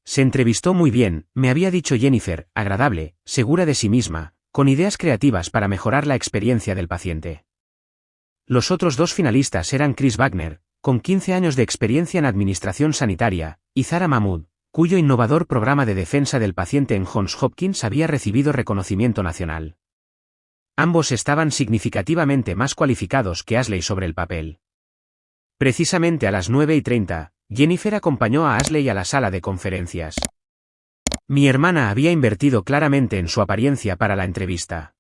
Se entrevistó muy bien, me había dicho Jennifer, agradable, segura de sí misma, con ideas creativas para mejorar la experiencia del paciente. Los otros 2 finalistas eran Chris Wagner, con 15 años de experiencia en administración sanitaria, y Zara Mahmood, cuyo innovador programa de defensa del paciente en Johns Hopkins había recibido reconocimiento nacional. Ambos estaban significativamente más cualificados que Ashley sobre el papel. Precisamente a las 9:30, Jennifer acompañó a Ashley a la sala de conferencias. Mi hermana había invertido claramente en su apariencia para la entrevista.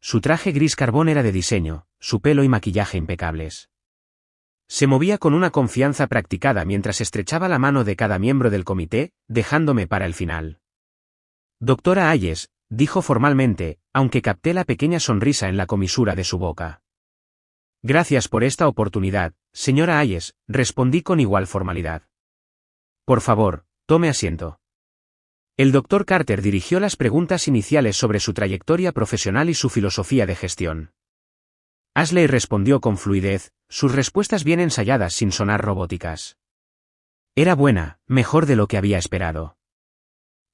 Su traje gris carbón era de diseño, su pelo y maquillaje impecables. Se movía con una confianza practicada mientras estrechaba la mano de cada miembro del comité, dejándome para el final. Doctora Hayes, dijo formalmente, aunque capté la pequeña sonrisa en la comisura de su boca. Gracias por esta oportunidad, señora Hayes, respondí con igual formalidad. Por favor, tome asiento. El doctor Carter dirigió las preguntas iniciales sobre su trayectoria profesional y su filosofía de gestión. Ashley respondió con fluidez, sus respuestas bien ensayadas sin sonar robóticas. Era buena, mejor de lo que había esperado.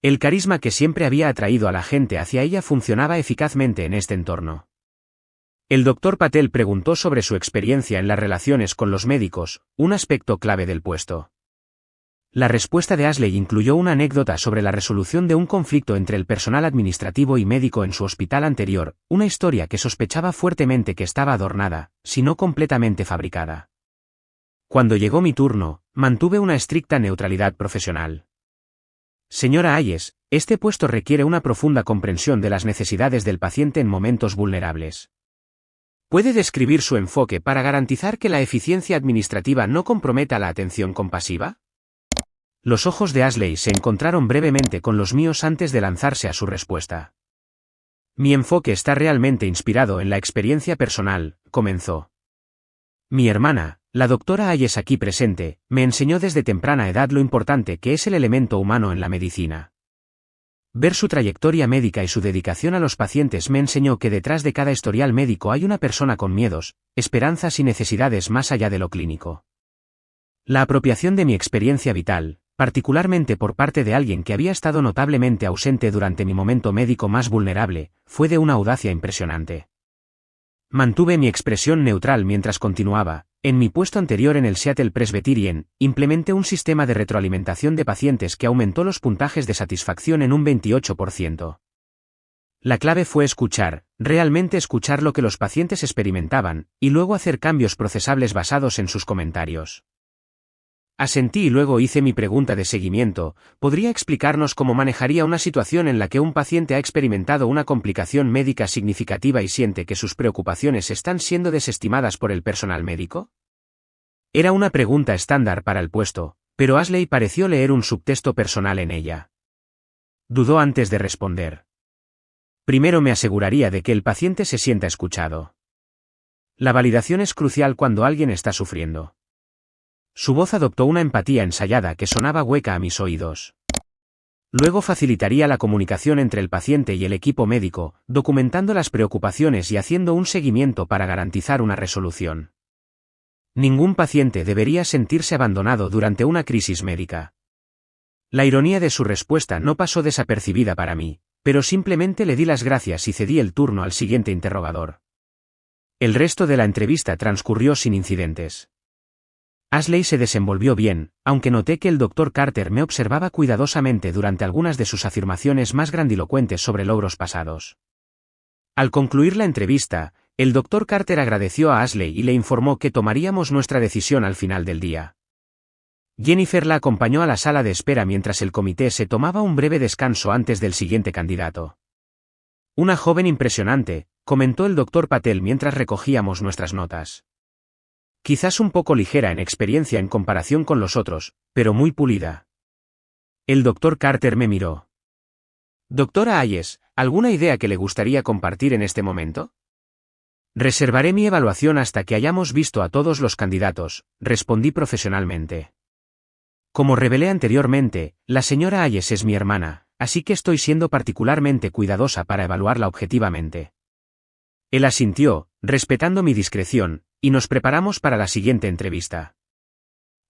El carisma que siempre había atraído a la gente hacia ella funcionaba eficazmente en este entorno. El doctor Patel preguntó sobre su experiencia en las relaciones con los médicos, un aspecto clave del puesto. La respuesta de Ashley incluyó una anécdota sobre la resolución de un conflicto entre el personal administrativo y médico en su hospital anterior, una historia que sospechaba fuertemente que estaba adornada, si no completamente fabricada. Cuando llegó mi turno, mantuve una estricta neutralidad profesional. Señora Hayes, este puesto requiere una profunda comprensión de las necesidades del paciente en momentos vulnerables. ¿Puede describir su enfoque para garantizar que la eficiencia administrativa no comprometa la atención compasiva? Los ojos de Ashley se encontraron brevemente con los míos antes de lanzarse a su respuesta. Mi enfoque está realmente inspirado en la experiencia personal, comenzó. Mi hermana, la doctora Hayes aquí presente, me enseñó desde temprana edad lo importante que es el elemento humano en la medicina. Ver su trayectoria médica y su dedicación a los pacientes me enseñó que detrás de cada historial médico hay una persona con miedos, esperanzas y necesidades más allá de lo clínico. La apropiación de mi experiencia vital, particularmente por parte de alguien que había estado notablemente ausente durante mi momento médico más vulnerable, fue de una audacia impresionante. Mantuve mi expresión neutral mientras continuaba. En mi puesto anterior en el Seattle Presbyterian, implementé un sistema de retroalimentación de pacientes que aumentó los puntajes de satisfacción en un 28%. La clave fue escuchar, realmente escuchar lo que los pacientes experimentaban, y luego hacer cambios procesables basados en sus comentarios. Asentí y luego hice mi pregunta de seguimiento. ¿Podría explicarnos cómo manejaría una situación en la que un paciente ha experimentado una complicación médica significativa y siente que sus preocupaciones están siendo desestimadas por el personal médico? Era una pregunta estándar para el puesto, pero Ashley pareció leer un subtexto personal en ella. Dudó antes de responder. Primero me aseguraría de que el paciente se sienta escuchado. La validación es crucial cuando alguien está sufriendo. Su voz adoptó una empatía ensayada que sonaba hueca a mis oídos. Luego facilitaría la comunicación entre el paciente y el equipo médico, documentando las preocupaciones y haciendo un seguimiento para garantizar una resolución. Ningún paciente debería sentirse abandonado durante una crisis médica. La ironía de su respuesta no pasó desapercibida para mí, pero simplemente le di las gracias y cedí el turno al siguiente interrogador. El resto de la entrevista transcurrió sin incidentes. Ashley se desenvolvió bien, aunque noté que el Dr. Carter me observaba cuidadosamente durante algunas de sus afirmaciones más grandilocuentes sobre logros pasados. Al concluir la entrevista, el Dr. Carter agradeció a Ashley y le informó que tomaríamos nuestra decisión al final del día. Jennifer la acompañó a la sala de espera mientras el comité se tomaba un breve descanso antes del siguiente candidato. Una joven impresionante, comentó el Dr. Patel mientras recogíamos nuestras notas. Quizás un poco ligera en experiencia en comparación con los otros, pero muy pulida. El Dr. Carter me miró. Doctora Hayes, ¿alguna idea que le gustaría compartir en este momento? Reservaré mi evaluación hasta que hayamos visto a todos los candidatos, respondí profesionalmente. Como revelé anteriormente, la señora Hayes es mi hermana, así que estoy siendo particularmente cuidadosa para evaluarla objetivamente. Él asintió, respetando mi discreción, y nos preparamos para la siguiente entrevista.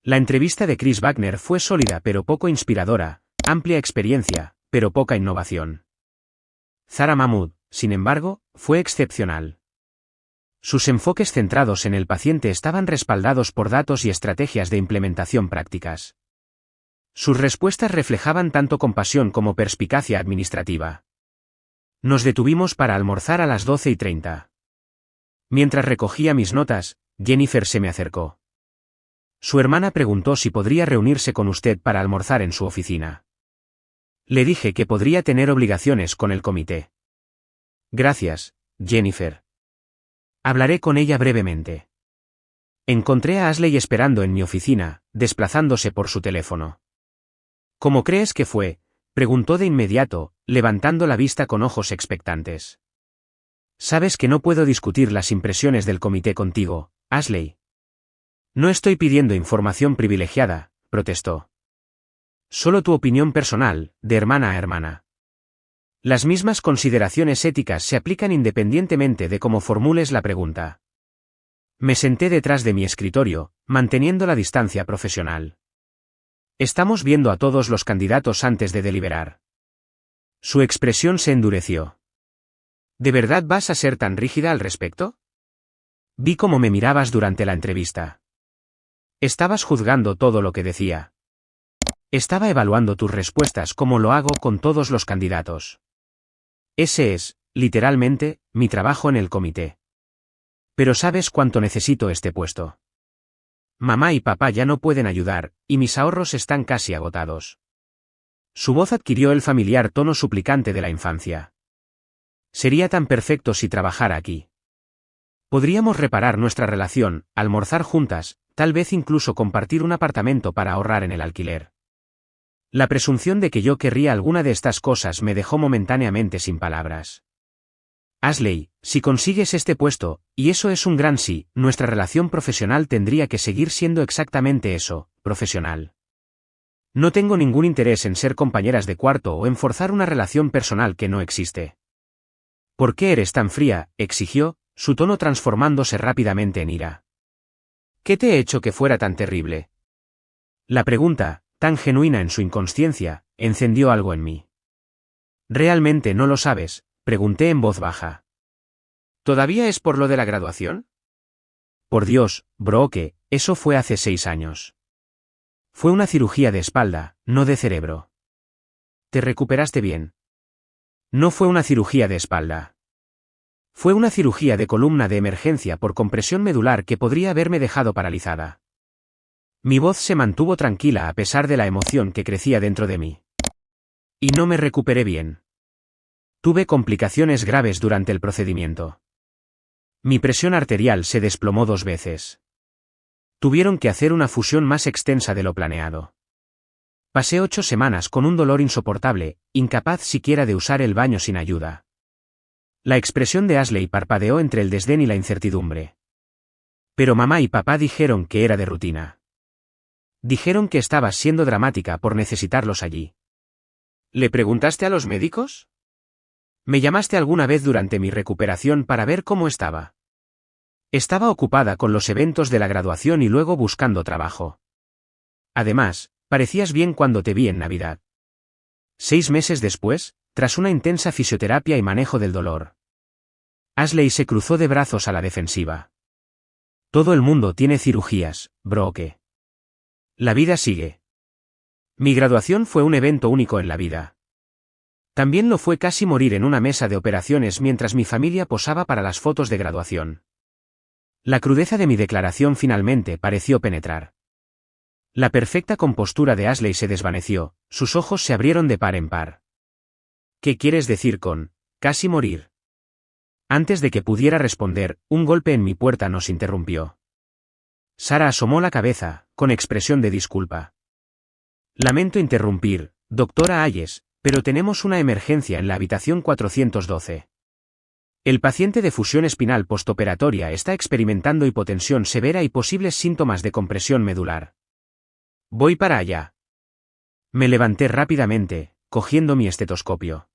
La entrevista de Chris Wagner fue sólida pero poco inspiradora, amplia experiencia, pero poca innovación. Zara Mahmood, sin embargo, fue excepcional. Sus enfoques centrados en el paciente estaban respaldados por datos y estrategias de implementación prácticas. Sus respuestas reflejaban tanto compasión como perspicacia administrativa. Nos detuvimos para almorzar a las 12:30. Mientras recogía mis notas, Jennifer se me acercó. Su hermana preguntó si podría reunirse con usted para almorzar en su oficina. Le dije que podría tener obligaciones con el comité. Gracias, Jennifer. Hablaré con ella brevemente. Encontré a Ashley esperando en mi oficina, desplazándose por su teléfono. ¿Cómo crees que fue?, preguntó de inmediato, levantando la vista con ojos expectantes. Sabes que no puedo discutir las impresiones del comité contigo, Ashley. No estoy pidiendo información privilegiada, protestó. Solo tu opinión personal, de hermana a hermana. Las mismas consideraciones éticas se aplican independientemente de cómo formules la pregunta. Me senté detrás de mi escritorio, manteniendo la distancia profesional. Estamos viendo a todos los candidatos antes de deliberar. Su expresión se endureció. ¿De verdad vas a ser tan rígida al respecto? Vi cómo me mirabas durante la entrevista. Estabas juzgando todo lo que decía. Estaba evaluando tus respuestas como lo hago con todos los candidatos. Ese es, literalmente, mi trabajo en el comité. Pero ¿sabes cuánto necesito este puesto? Mamá y papá ya no pueden ayudar, y mis ahorros están casi agotados. Su voz adquirió el familiar tono suplicante de la infancia. Sería tan perfecto si trabajara aquí. Podríamos reparar nuestra relación, almorzar juntas, tal vez incluso compartir un apartamento para ahorrar en el alquiler. La presunción de que yo querría alguna de estas cosas me dejó momentáneamente sin palabras. Ashley, si consigues este puesto, y eso es un gran sí, nuestra relación profesional tendría que seguir siendo exactamente eso, profesional. No tengo ningún interés en ser compañeras de cuarto o en forzar una relación personal que no existe. ¿Por qué eres tan fría?, exigió, su tono transformándose rápidamente en ira. ¿Qué te he hecho que fuera tan terrible? La pregunta, tan genuina en su inconsciencia, encendió algo en mí. ¿Realmente no lo sabes?, pregunté en voz baja. ¿Todavía es por lo de la graduación? Por Dios, Brooke, eso fue hace 6 años. Fue una cirugía de espalda, no de cerebro. ¿Te recuperaste bien? No fue una cirugía de espalda. Fue una cirugía de columna de emergencia por compresión medular que podría haberme dejado paralizada. Mi voz se mantuvo tranquila a pesar de la emoción que crecía dentro de mí. Y no me recuperé bien. Tuve complicaciones graves durante el procedimiento. Mi presión arterial se desplomó 2 veces. Tuvieron que hacer una fusión más extensa de lo planeado. Pasé 8 semanas con un dolor insoportable, incapaz siquiera de usar el baño sin ayuda. La expresión de Ashley parpadeó entre el desdén y la incertidumbre. Pero mamá y papá dijeron que era de rutina. Dijeron que estabas siendo dramática por necesitarlos allí. ¿Le preguntaste a los médicos? ¿Me llamaste alguna vez durante mi recuperación para ver cómo estaba? Estaba ocupada con los eventos de la graduación y luego buscando trabajo. Además, parecías bien cuando te vi en Navidad. 6 meses después, tras una intensa fisioterapia y manejo del dolor. Ashley se cruzó de brazos a la defensiva. Todo el mundo tiene cirugías, Brooke. La vida sigue. Mi graduación fue un evento único en la vida. También lo fue casi morir en una mesa de operaciones mientras mi familia posaba para las fotos de graduación. La crudeza de mi declaración finalmente pareció penetrar. La perfecta compostura de Ashley se desvaneció, sus ojos se abrieron de par en par. ¿Qué quieres decir con casi morir? Antes de que pudiera responder, un golpe en mi puerta nos interrumpió. Sara asomó la cabeza, con expresión de disculpa. Lamento interrumpir, doctora Hayes, pero tenemos una emergencia en la habitación 412. El paciente de fusión espinal postoperatoria está experimentando hipotensión severa y posibles síntomas de compresión medular. Voy para allá. Me levanté rápidamente, cogiendo mi estetoscopio.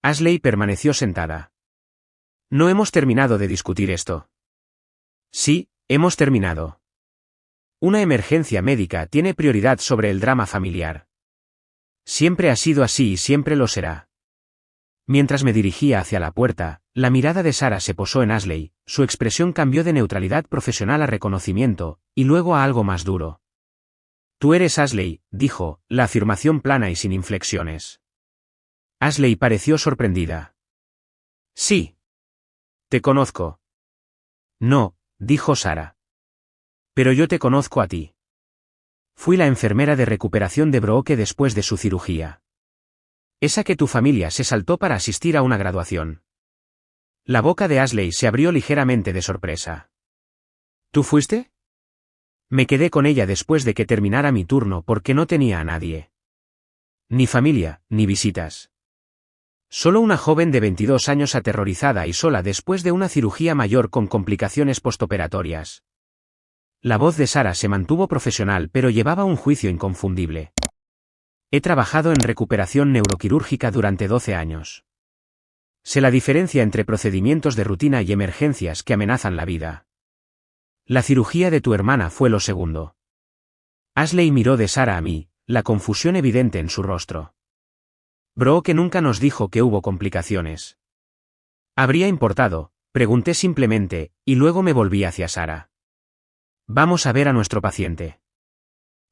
Ashley permaneció sentada. No hemos terminado de discutir esto. Sí, hemos terminado. Una emergencia médica tiene prioridad sobre el drama familiar. Siempre ha sido así y siempre lo será. Mientras me dirigía hacia la puerta, la mirada de Sara se posó en Ashley, su expresión cambió de neutralidad profesional a reconocimiento, y luego a algo más duro. Tú eres Ashley, dijo, la afirmación plana y sin inflexiones. Ashley pareció sorprendida. Sí. Te conozco. No, dijo Sara. Pero yo te conozco a ti. Fui la enfermera de recuperación de Brooke después de su cirugía. Esa que tu familia se saltó para asistir a una graduación. La boca de Ashley se abrió ligeramente de sorpresa. ¿Tú fuiste? Me quedé con ella después de que terminara mi turno porque no tenía a nadie. Ni familia, ni visitas. Solo una joven de 22 años aterrorizada y sola después de una cirugía mayor con complicaciones postoperatorias. La voz de Sara se mantuvo profesional pero llevaba un juicio inconfundible. He trabajado en recuperación neuroquirúrgica durante 12 años. Sé la diferencia entre procedimientos de rutina y emergencias que amenazan la vida. La cirugía de tu hermana fue lo segundo. Ashley miró de Sara a mí, la confusión evidente en su rostro. Brooke nunca nos dijo que hubo complicaciones. ¿Habría importado? Pregunté simplemente, y luego me volví hacia Sara. Vamos a ver a nuestro paciente.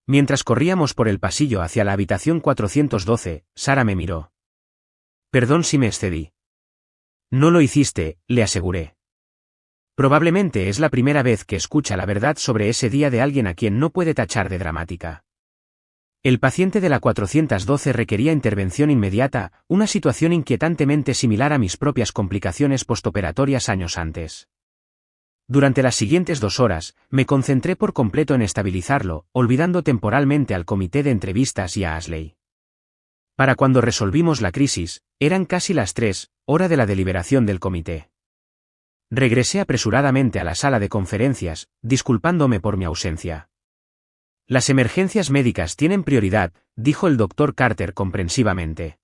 Mientras corríamos por el pasillo hacia la habitación 412, Sara me miró. Perdón si me excedí. No lo hiciste, le aseguré. Probablemente es la primera vez que escucha la verdad sobre ese día de alguien a quien no puede tachar de dramática. El paciente de la 412 requería intervención inmediata, una situación inquietantemente similar a mis propias complicaciones postoperatorias años antes. Durante las siguientes 2 horas, me concentré por completo en estabilizarlo, olvidando temporalmente al comité de entrevistas y a Ashley. Para cuando resolvimos la crisis, eran casi las 3, hora de la deliberación del comité. Regresé apresuradamente a la sala de conferencias, disculpándome por mi ausencia. Las emergencias médicas tienen prioridad, dijo el doctor Carter comprensivamente.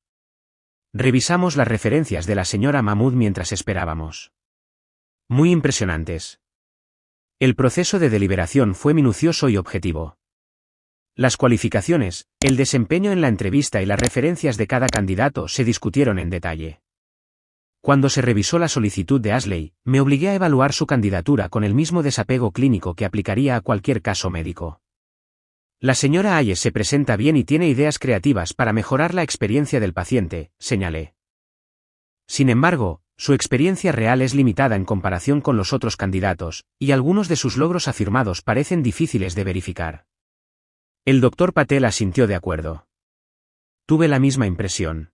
Revisamos las referencias de la señora Mahmood mientras esperábamos. Muy impresionantes. El proceso de deliberación fue minucioso y objetivo. Las cualificaciones, el desempeño en la entrevista y las referencias de cada candidato se discutieron en detalle. Cuando se revisó la solicitud de Ashley, me obligué a evaluar su candidatura con el mismo desapego clínico que aplicaría a cualquier caso médico. La señora Ayes se presenta bien y tiene ideas creativas para mejorar la experiencia del paciente, señalé. Sin embargo, su experiencia real es limitada en comparación con los otros candidatos, y algunos de sus logros afirmados parecen difíciles de verificar. El doctor Patel asintió de acuerdo. Tuve la misma impresión.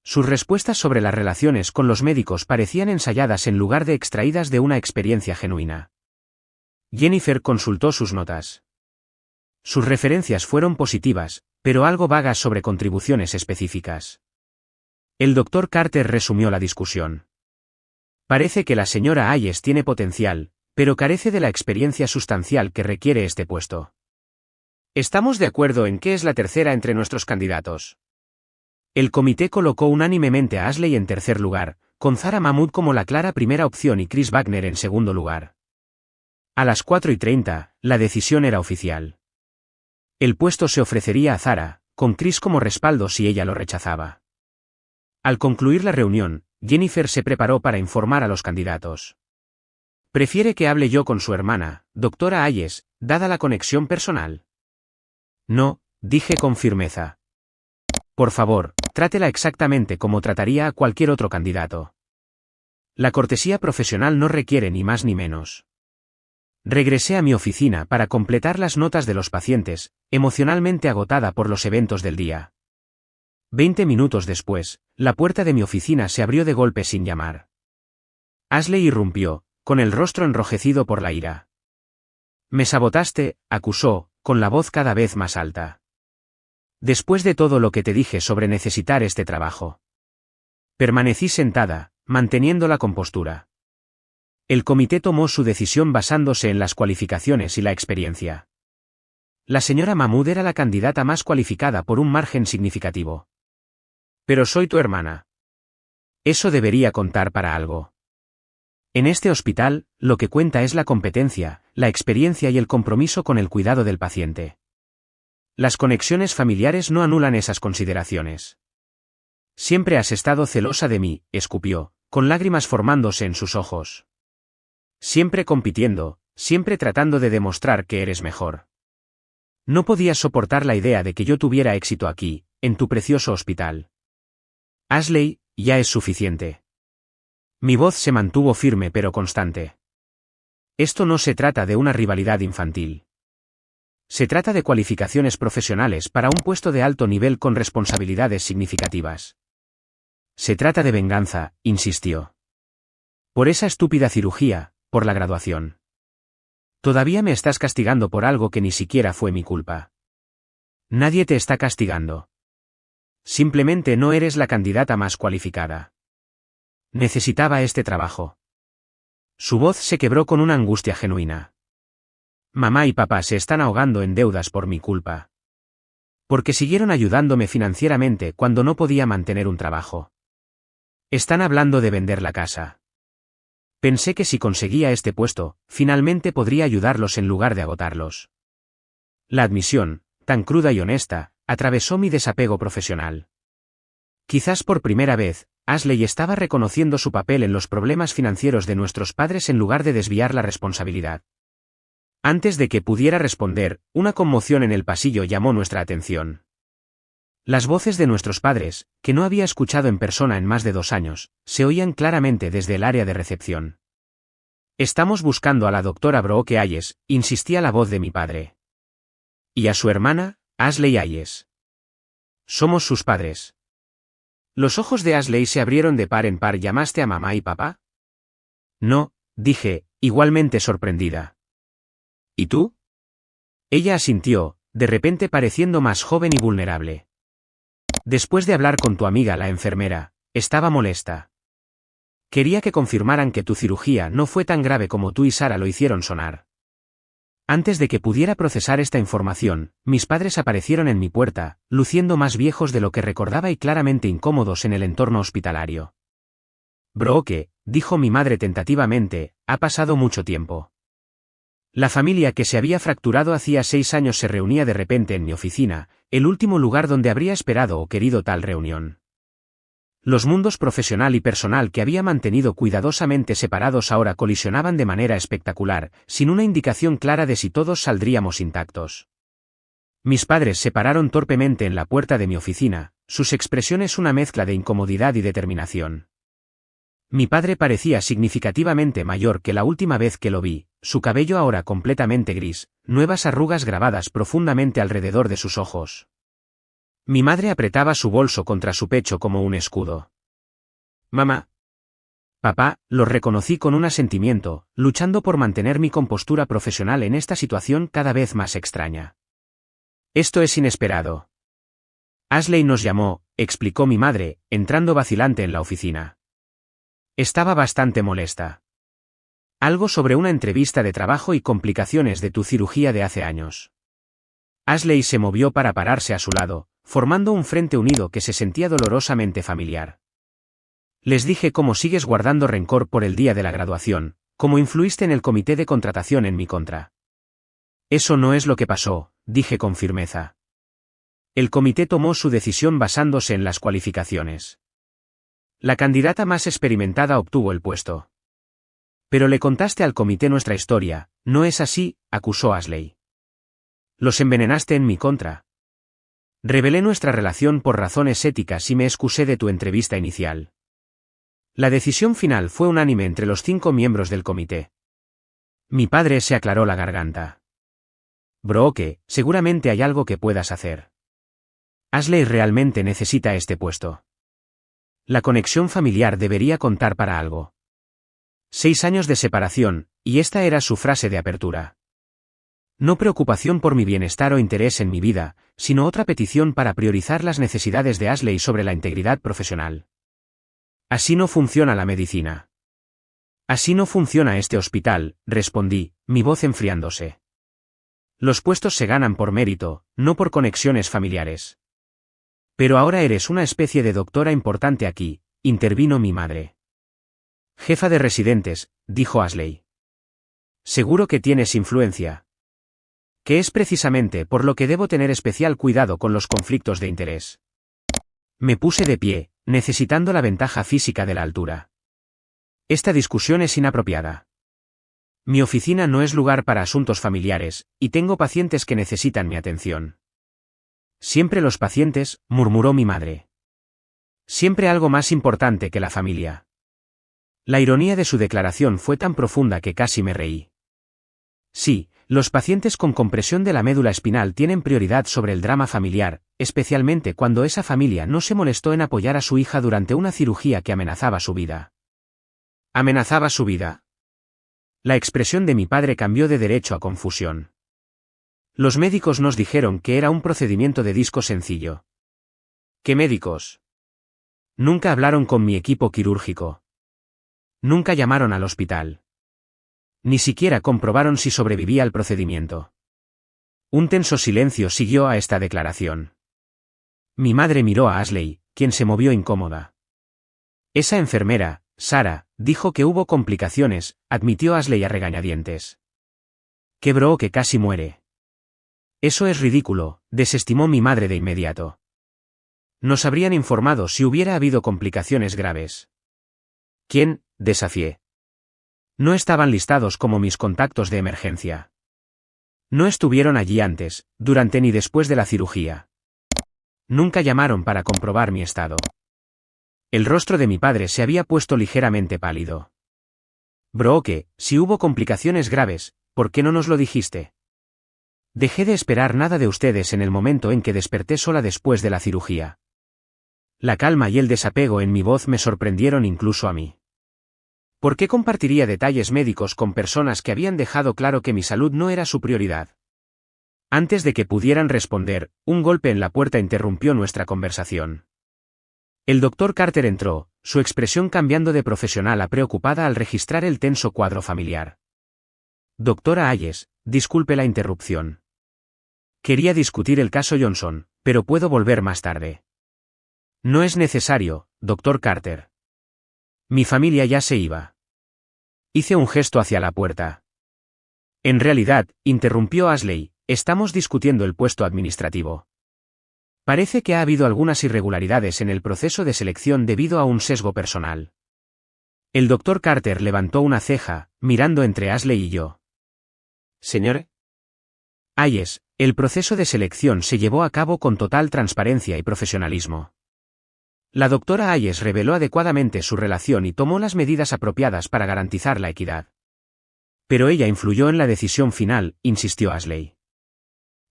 Sus respuestas sobre las relaciones con los médicos parecían ensayadas en lugar de extraídas de una experiencia genuina. Jennifer consultó sus notas. Sus referencias fueron positivas, pero algo vagas sobre contribuciones específicas. El doctor Carter resumió la discusión. Parece que la señora Ayes tiene potencial, pero carece de la experiencia sustancial que requiere este puesto. Estamos de acuerdo en que es la tercera entre nuestros candidatos. El comité colocó unánimemente a Ashley en tercer lugar, con Zara Mahmood como la clara primera opción y Chris Wagner en segundo lugar. A las 4:30, la decisión era oficial. El puesto se ofrecería a Zara, con Chris como respaldo si ella lo rechazaba. Al concluir la reunión, Jennifer se preparó para informar a los candidatos. ¿Prefiere que hable yo con su hermana, doctora Ayes, dada la conexión personal? No, dije con firmeza. Por favor, trátela exactamente como trataría a cualquier otro candidato. La cortesía profesional no requiere ni más ni menos. Regresé a mi oficina para completar las notas de los pacientes, emocionalmente agotada por los eventos del día. 20 minutos después, la puerta de mi oficina se abrió de golpe sin llamar. Ashley irrumpió, con el rostro enrojecido por la ira. Me sabotaste, acusó, con la voz cada vez más alta. Después de todo lo que te dije sobre necesitar este trabajo. Permanecí sentada, manteniendo la compostura. El comité tomó su decisión basándose en las cualificaciones y la experiencia. La señora Mahmood era la candidata más cualificada por un margen significativo. Pero soy tu hermana. Eso debería contar para algo. En este hospital, lo que cuenta es la competencia, la experiencia y el compromiso con el cuidado del paciente. Las conexiones familiares no anulan esas consideraciones. Siempre has estado celosa de mí, escupió, con lágrimas formándose en sus ojos. Siempre compitiendo, siempre tratando de demostrar que eres mejor. No podías soportar la idea de que yo tuviera éxito aquí, en tu precioso hospital. Ashley, ya es suficiente. Mi voz se mantuvo firme pero constante. Esto no se trata de una rivalidad infantil. Se trata de cualificaciones profesionales para un puesto de alto nivel con responsabilidades significativas. Se trata de venganza, insistió. Por esa estúpida cirugía, por la graduación. Todavía me estás castigando por algo que ni siquiera fue mi culpa. Nadie te está castigando. Simplemente no eres la candidata más cualificada. Necesitaba este trabajo. Su voz se quebró con una angustia genuina. Mamá y papá se están ahogando en deudas por mi culpa. Porque siguieron ayudándome financieramente cuando no podía mantener un trabajo. Están hablando de vender la casa. Pensé que si conseguía este puesto, finalmente podría ayudarlos en lugar de agotarlos. La admisión, tan cruda y honesta, atravesó mi desapego profesional. Quizás por primera vez, Ashley estaba reconociendo su papel en los problemas financieros de nuestros padres en lugar de desviar la responsabilidad. Antes de que pudiera responder, una conmoción en el pasillo llamó nuestra atención. Las voces de nuestros padres, que no había escuchado en persona en más de 2 años, se oían claramente desde el área de recepción. Estamos buscando a la doctora Brooke Hayes, insistía la voz de mi padre. Y a su hermana, Ashley Hayes. Somos sus padres. Los ojos de Ashley se abrieron de par en par. ¿Llamaste a mamá y papá? No, dije, igualmente sorprendida. ¿Y tú? Ella asintió, de repente pareciendo más joven y vulnerable. Después de hablar con tu amiga la enfermera, estaba molesta. Quería que confirmaran que tu cirugía no fue tan grave como tú y Sara lo hicieron sonar. Antes de que pudiera procesar esta información, mis padres aparecieron en mi puerta, luciendo más viejos de lo que recordaba y claramente incómodos en el entorno hospitalario. Brooke, dijo mi madre tentativamente, ha pasado mucho tiempo. La familia que se había fracturado hacía 6 años se reunía de repente en mi oficina, el último lugar donde habría esperado o querido tal reunión. Los mundos profesional y personal que había mantenido cuidadosamente separados ahora colisionaban de manera espectacular, sin una indicación clara de si todos saldríamos intactos. Mis padres se pararon torpemente en la puerta de mi oficina, sus expresiones una mezcla de incomodidad y determinación. Mi padre parecía significativamente mayor que la última vez que lo vi, su cabello ahora completamente gris, nuevas arrugas grabadas profundamente alrededor de sus ojos. Mi madre apretaba su bolso contra su pecho como un escudo. Mamá. Papá, los reconocí con un asentimiento, luchando por mantener mi compostura profesional en esta situación cada vez más extraña. Esto es inesperado. Ashley nos llamó, explicó mi madre, entrando vacilante en la oficina. Estaba bastante molesta. Algo sobre una entrevista de trabajo y complicaciones de tu cirugía de hace años. Ashley se movió para pararse a su lado, formando un frente unido que se sentía dolorosamente familiar. Les dije cómo sigues guardando rencor por el día de la graduación, cómo influiste en el comité de contratación en mi contra. Eso no es lo que pasó, dije con firmeza. El comité tomó su decisión basándose en las cualificaciones. La candidata más experimentada obtuvo el puesto. Pero le contaste al comité nuestra historia, ¿no es así?, acusó Ashley. Los envenenaste en mi contra. Revelé nuestra relación por razones éticas y me excusé de tu entrevista inicial. La decisión final fue unánime entre los 5 miembros del comité. Mi padre se aclaró la garganta. Brooke, seguramente hay algo que puedas hacer. Ashley realmente necesita este puesto. La conexión familiar debería contar para algo. 6 años de separación, y esta era su frase de apertura. No preocupación por mi bienestar o interés en mi vida, sino otra petición para priorizar las necesidades de Ashley sobre la integridad profesional. Así no funciona la medicina. Así no funciona este hospital, respondí, mi voz enfriándose. Los puestos se ganan por mérito, no por conexiones familiares. Pero ahora eres una especie de doctora importante aquí, intervino mi madre. Jefa de residentes, dijo Ashley. Seguro que tienes influencia. Que es precisamente por lo que debo tener especial cuidado con los conflictos de interés. Me puse de pie, necesitando la ventaja física de la altura. Esta discusión es inapropiada. Mi oficina no es lugar para asuntos familiares, y tengo pacientes que necesitan mi atención. Siempre los pacientes, murmuró mi madre. Siempre algo más importante que la familia. La ironía de su declaración fue tan profunda que casi me reí. Sí, los pacientes con compresión de la médula espinal tienen prioridad sobre el drama familiar, especialmente cuando esa familia no se molestó en apoyar a su hija durante una cirugía que amenazaba su vida. ¿Amenazaba su vida? La expresión de mi padre cambió de derecho a confusión. Los médicos nos dijeron que era un procedimiento de disco sencillo. ¿Qué médicos? Nunca hablaron con mi equipo quirúrgico. Nunca llamaron al hospital. Ni siquiera comprobaron si sobrevivía al procedimiento. Un tenso silencio siguió a esta declaración. Mi madre miró a Ashley, quien se movió incómoda. Esa enfermera, Sarah, dijo que hubo complicaciones, admitió Ashley a regañadientes. Quebró que casi muere. Eso es ridículo, desestimó mi madre de inmediato. Nos habrían informado si hubiera habido complicaciones graves. ¿Quién? Desafié. No estaban listados como mis contactos de emergencia. No estuvieron allí antes, durante ni después de la cirugía. Nunca llamaron para comprobar mi estado. El rostro de mi padre se había puesto ligeramente pálido. Brooke, si hubo complicaciones graves, ¿por qué no nos lo dijiste? Dejé de esperar nada de ustedes en el momento en que desperté sola después de la cirugía. La calma y el desapego en mi voz me sorprendieron incluso a mí. ¿Por qué compartiría detalles médicos con personas que habían dejado claro que mi salud no era su prioridad? Antes de que pudieran responder, un golpe en la puerta interrumpió nuestra conversación. El doctor Carter entró, su expresión cambiando de profesional a preocupada al registrar el tenso cuadro familiar. Doctora Hayes, disculpe la interrupción. Quería discutir el caso Johnson, pero puedo volver más tarde. No es necesario, doctor Carter. Mi familia ya se iba. Hice un gesto hacia la puerta. En realidad, interrumpió Ashley, estamos discutiendo el puesto administrativo. Parece que ha habido algunas irregularidades en el proceso de selección debido a un sesgo personal. El doctor Carter levantó una ceja, mirando entre Ashley y yo. Señor Hayes, el proceso de selección se llevó a cabo con total transparencia y profesionalismo. La doctora Hayes reveló adecuadamente su relación y tomó las medidas apropiadas para garantizar la equidad. Pero ella influyó en la decisión final, insistió Ashley.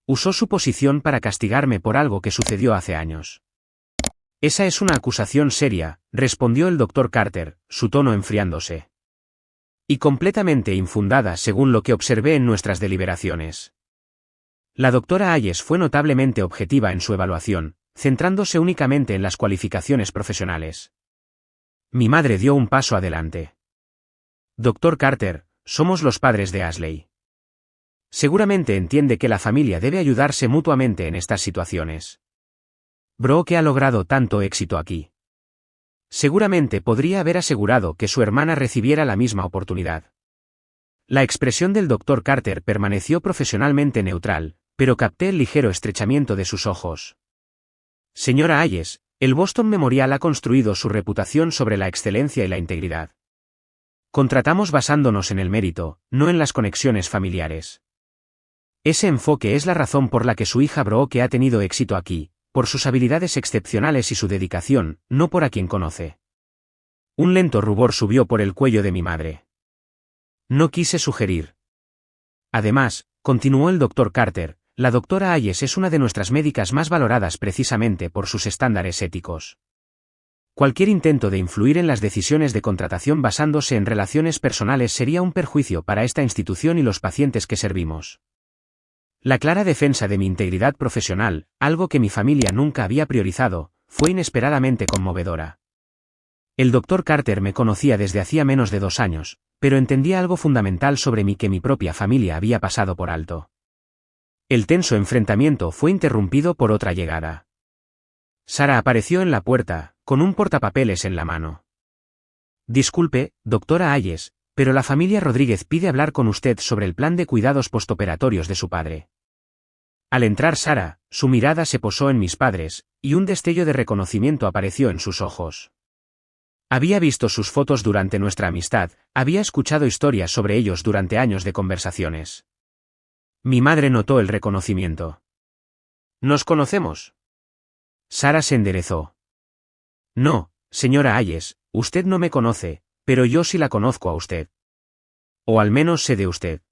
Usó su posición para castigarme por algo que sucedió hace años. Esa es una acusación seria, respondió el doctor Carter, su tono enfriándose. Y completamente infundada según lo que observé en nuestras deliberaciones. La doctora Hayes fue notablemente objetiva en su evaluación, centrándose únicamente en las cualificaciones profesionales. Mi madre dio un paso adelante. Doctor Carter, somos los padres de Ashley. Seguramente entiende que la familia debe ayudarse mutuamente en estas situaciones. Brooke ha logrado tanto éxito aquí. Seguramente podría haber asegurado que su hermana recibiera la misma oportunidad. La expresión del doctor Carter permaneció profesionalmente neutral, pero capté el ligero estrechamiento de sus ojos. Señora Hayes, el Boston Memorial ha construido su reputación sobre la excelencia y la integridad. Contratamos basándonos en el mérito, no en las conexiones familiares. Ese enfoque es la razón por la que su hija Brooke ha tenido éxito aquí, por sus habilidades excepcionales y su dedicación, no por a quien conoce. Un lento rubor subió por el cuello de mi madre. No quise sugerir. Además, continuó el doctor Carter, la doctora Hayes es una de nuestras médicas más valoradas precisamente por sus estándares éticos. Cualquier intento de influir en las decisiones de contratación basándose en relaciones personales sería un perjuicio para esta institución y los pacientes que servimos. La clara defensa de mi integridad profesional, algo que mi familia nunca había priorizado, fue inesperadamente conmovedora. El doctor Carter me conocía desde hacía menos de 2 años, pero entendía algo fundamental sobre mí que mi propia familia había pasado por alto. El tenso enfrentamiento fue interrumpido por otra llegada. Sarah apareció en la puerta, con un portapapeles en la mano. Disculpe, doctora Hayes, pero la familia Rodríguez pide hablar con usted sobre el plan de cuidados postoperatorios de su padre. Al entrar Sarah, su mirada se posó en mis padres, y un destello de reconocimiento apareció en sus ojos. Había visto sus fotos durante nuestra amistad, había escuchado historias sobre ellos durante años de conversaciones. Mi madre notó el reconocimiento. ¿Nos conocemos? Sarah se enderezó. No, señora Hayes, usted no me conoce, pero yo sí la conozco a usted. O al menos sé de usted.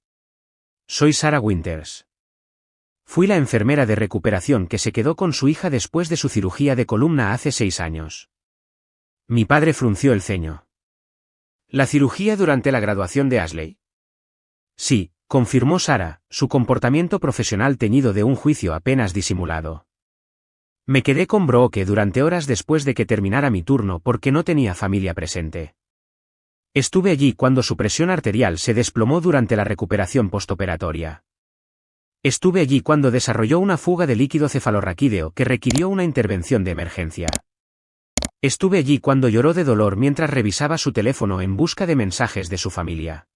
Soy Sarah Winters. Fui la enfermera de recuperación que se quedó con su hija después de su cirugía de columna hace 6 años. Mi padre frunció el ceño. ¿La cirugía durante la graduación de Ashley? Sí, confirmó Sara, su comportamiento profesional teñido de un juicio apenas disimulado. Me quedé con Brooke durante horas después de que terminara mi turno porque no tenía familia presente. Estuve allí cuando su presión arterial se desplomó durante la recuperación postoperatoria. Estuve allí cuando desarrolló una fuga de líquido cefalorraquídeo que requirió una intervención de emergencia. Estuve allí cuando lloró de dolor mientras revisaba su teléfono en busca de mensajes de su familia.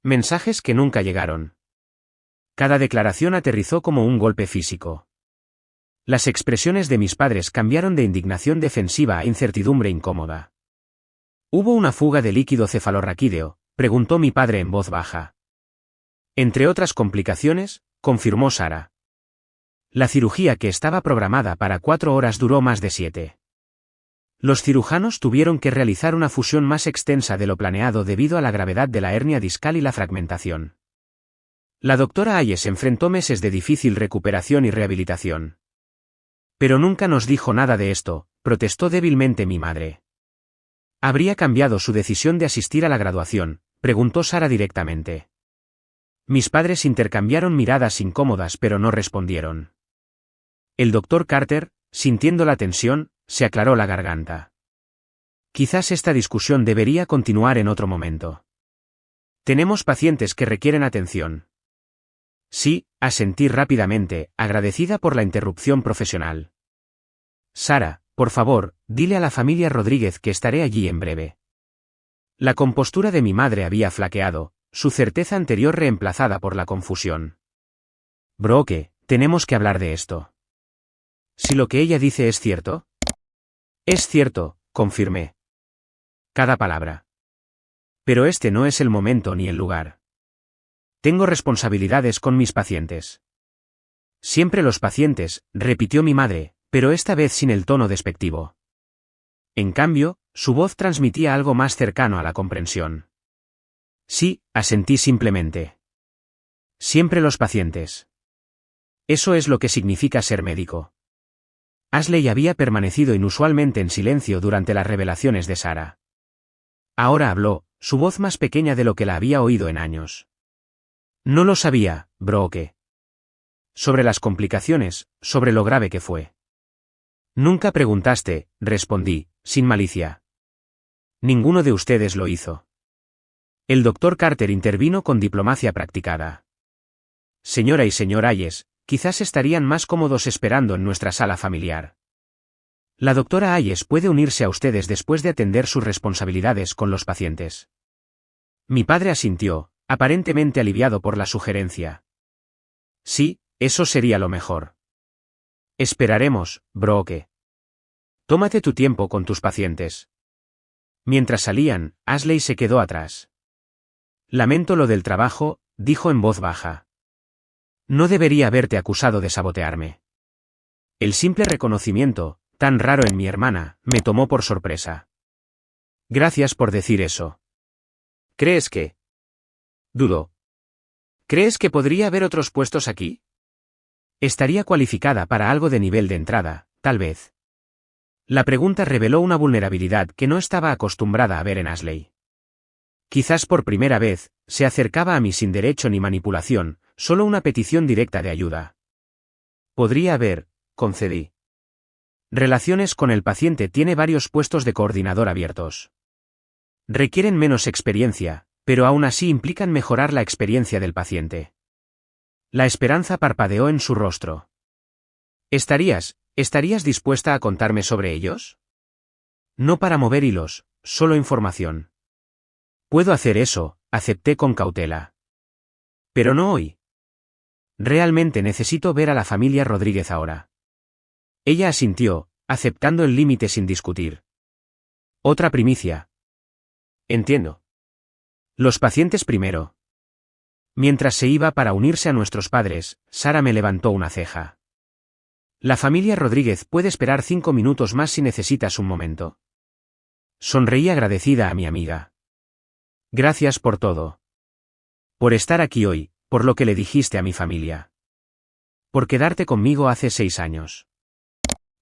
Mensajes que nunca llegaron. Cada declaración aterrizó como un golpe físico. Las expresiones de mis padres cambiaron de indignación defensiva a incertidumbre incómoda. ¿Hubo una fuga de líquido cefalorraquídeo?, preguntó mi padre en voz baja. Entre otras complicaciones, confirmó Sara. La cirugía que estaba programada para 4 horas duró más de 7. Los cirujanos tuvieron que realizar una fusión más extensa de lo planeado debido a la gravedad de la hernia discal y la fragmentación. La doctora Ayes enfrentó meses de difícil recuperación y rehabilitación. Pero nunca nos dijo nada de esto, protestó débilmente mi madre. ¿Habría cambiado su decisión de asistir a la graduación?, preguntó Sara directamente. Mis padres intercambiaron miradas incómodas pero no respondieron. El doctor Carter, sintiendo la tensión, se aclaró la garganta. Quizás esta discusión debería continuar en otro momento. Tenemos pacientes que requieren atención. Sí, asentí rápidamente, agradecida por la interrupción profesional. Sara, por favor, dile a la familia Rodríguez que estaré allí en breve. La compostura de mi madre había flaqueado, su certeza anterior reemplazada por la confusión. Brooke, tenemos que hablar de esto. Si lo que ella dice es cierto. Es cierto, confirmé. Cada palabra. Pero este no es el momento ni el lugar. Tengo responsabilidades con mis pacientes. Siempre los pacientes, repitió mi madre, pero esta vez sin el tono despectivo. En cambio, su voz transmitía algo más cercano a la comprensión. Sí, asentí simplemente. Siempre los pacientes. Eso es lo que significa ser médico. Ashley había permanecido inusualmente en silencio durante las revelaciones de Sara. Ahora habló, su voz más pequeña de lo que la había oído en años. No lo sabía, Brooke. Sobre las complicaciones, sobre lo grave que fue. Nunca preguntaste, respondí, sin malicia. Ninguno de ustedes lo hizo. El doctor Carter intervino con diplomacia practicada. Señora y señor Ayes, quizás estarían más cómodos esperando en nuestra sala familiar. La doctora Ayes puede unirse a ustedes después de atender sus responsabilidades con los pacientes. Mi padre asintió, aparentemente aliviado por la sugerencia. Sí, eso sería lo mejor. Esperaremos, Brooke. Tómate tu tiempo con tus pacientes. Mientras salían, Ashley se quedó atrás. Lamento lo del trabajo, dijo en voz baja. No debería haberte acusado de sabotearme. El simple reconocimiento, tan raro en mi hermana, me tomó por sorpresa. Gracias por decir eso. ¿Crees que? Dudo. ¿Crees que podría haber otros puestos aquí? Estaría cualificada para algo de nivel de entrada, tal vez. La pregunta reveló una vulnerabilidad que no estaba acostumbrada a ver en Ashley. Quizás por primera vez, se acercaba a mí sin derecho ni manipulación, solo una petición directa de ayuda. Podría haber, concedí. Relaciones con el paciente tiene varios puestos de coordinador abiertos. Requieren menos experiencia, pero aún así implican mejorar la experiencia del paciente. La esperanza parpadeó en su rostro. ¿Estarías dispuesta a contarme sobre ellos? No para mover hilos, solo información. Puedo hacer eso, acepté con cautela. Pero no hoy. Realmente necesito ver a la familia Rodríguez ahora. Ella asintió, aceptando el límite sin discutir. Otra primicia. Entiendo. Los pacientes primero. Mientras se iba para unirse a nuestros padres, Sara me levantó una ceja. La familia Rodríguez puede esperar 5 minutos más si necesitas un momento. Sonreí agradecida a mi amiga. Gracias por todo. Por estar aquí hoy, por lo que le dijiste a mi familia. Por quedarte conmigo hace 6 años.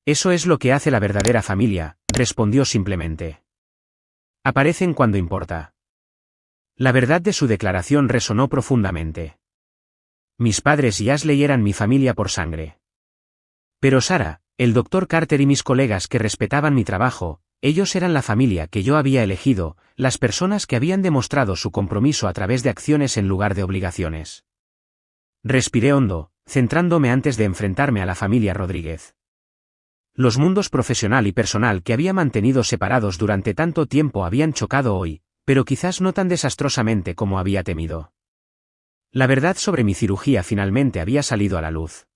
Eso es lo que hace la verdadera familia, respondió simplemente. Aparecen cuando importa. La verdad de su declaración resonó profundamente. Mis padres y Ashley eran mi familia por sangre. Pero Sarah, el doctor Carter y mis colegas que respetaban mi trabajo, ellos eran la familia que yo había elegido, las personas que habían demostrado su compromiso a través de acciones en lugar de obligaciones. Respiré hondo, centrándome antes de enfrentarme a la familia Rodríguez. Los mundos profesional y personal que había mantenido separados durante tanto tiempo habían chocado hoy, pero quizás no tan desastrosamente como había temido. La verdad sobre mi cirugía finalmente había salido a la luz.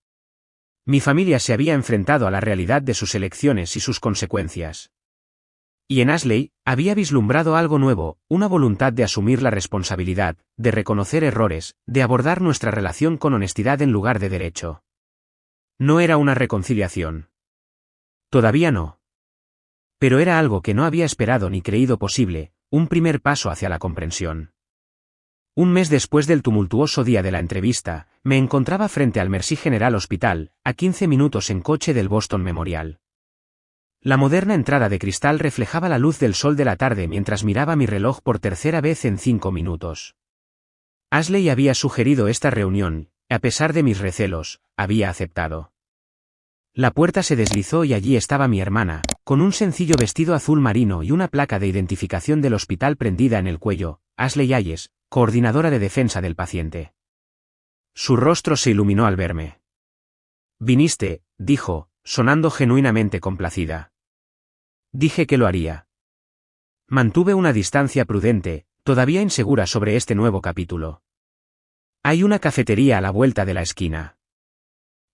Mi familia se había enfrentado a la realidad de sus elecciones y sus consecuencias. Y en Ashley, había vislumbrado algo nuevo, una voluntad de asumir la responsabilidad, de reconocer errores, de abordar nuestra relación con honestidad en lugar de derecho. No era una reconciliación. Todavía no. Pero era algo que no había esperado ni creído posible, un primer paso hacia la comprensión. Un mes después del tumultuoso día de la entrevista, me encontraba frente al Mercy General Hospital, a 15 minutos en coche del Boston Memorial. La moderna entrada de cristal reflejaba la luz del sol de la tarde mientras miraba mi reloj por tercera vez en 5 minutos. Ashley había sugerido esta reunión, y a pesar de mis recelos, había aceptado. La puerta se deslizó y allí estaba mi hermana, con un sencillo vestido azul marino y una placa de identificación del hospital prendida en el cuello, Ashley Hayes, coordinadora de defensa del paciente. Su rostro se iluminó al verme. «Viniste», dijo, sonando genuinamente complacida. Dije que lo haría. Mantuve una distancia prudente, todavía insegura sobre este nuevo capítulo. Hay una cafetería a la vuelta de la esquina.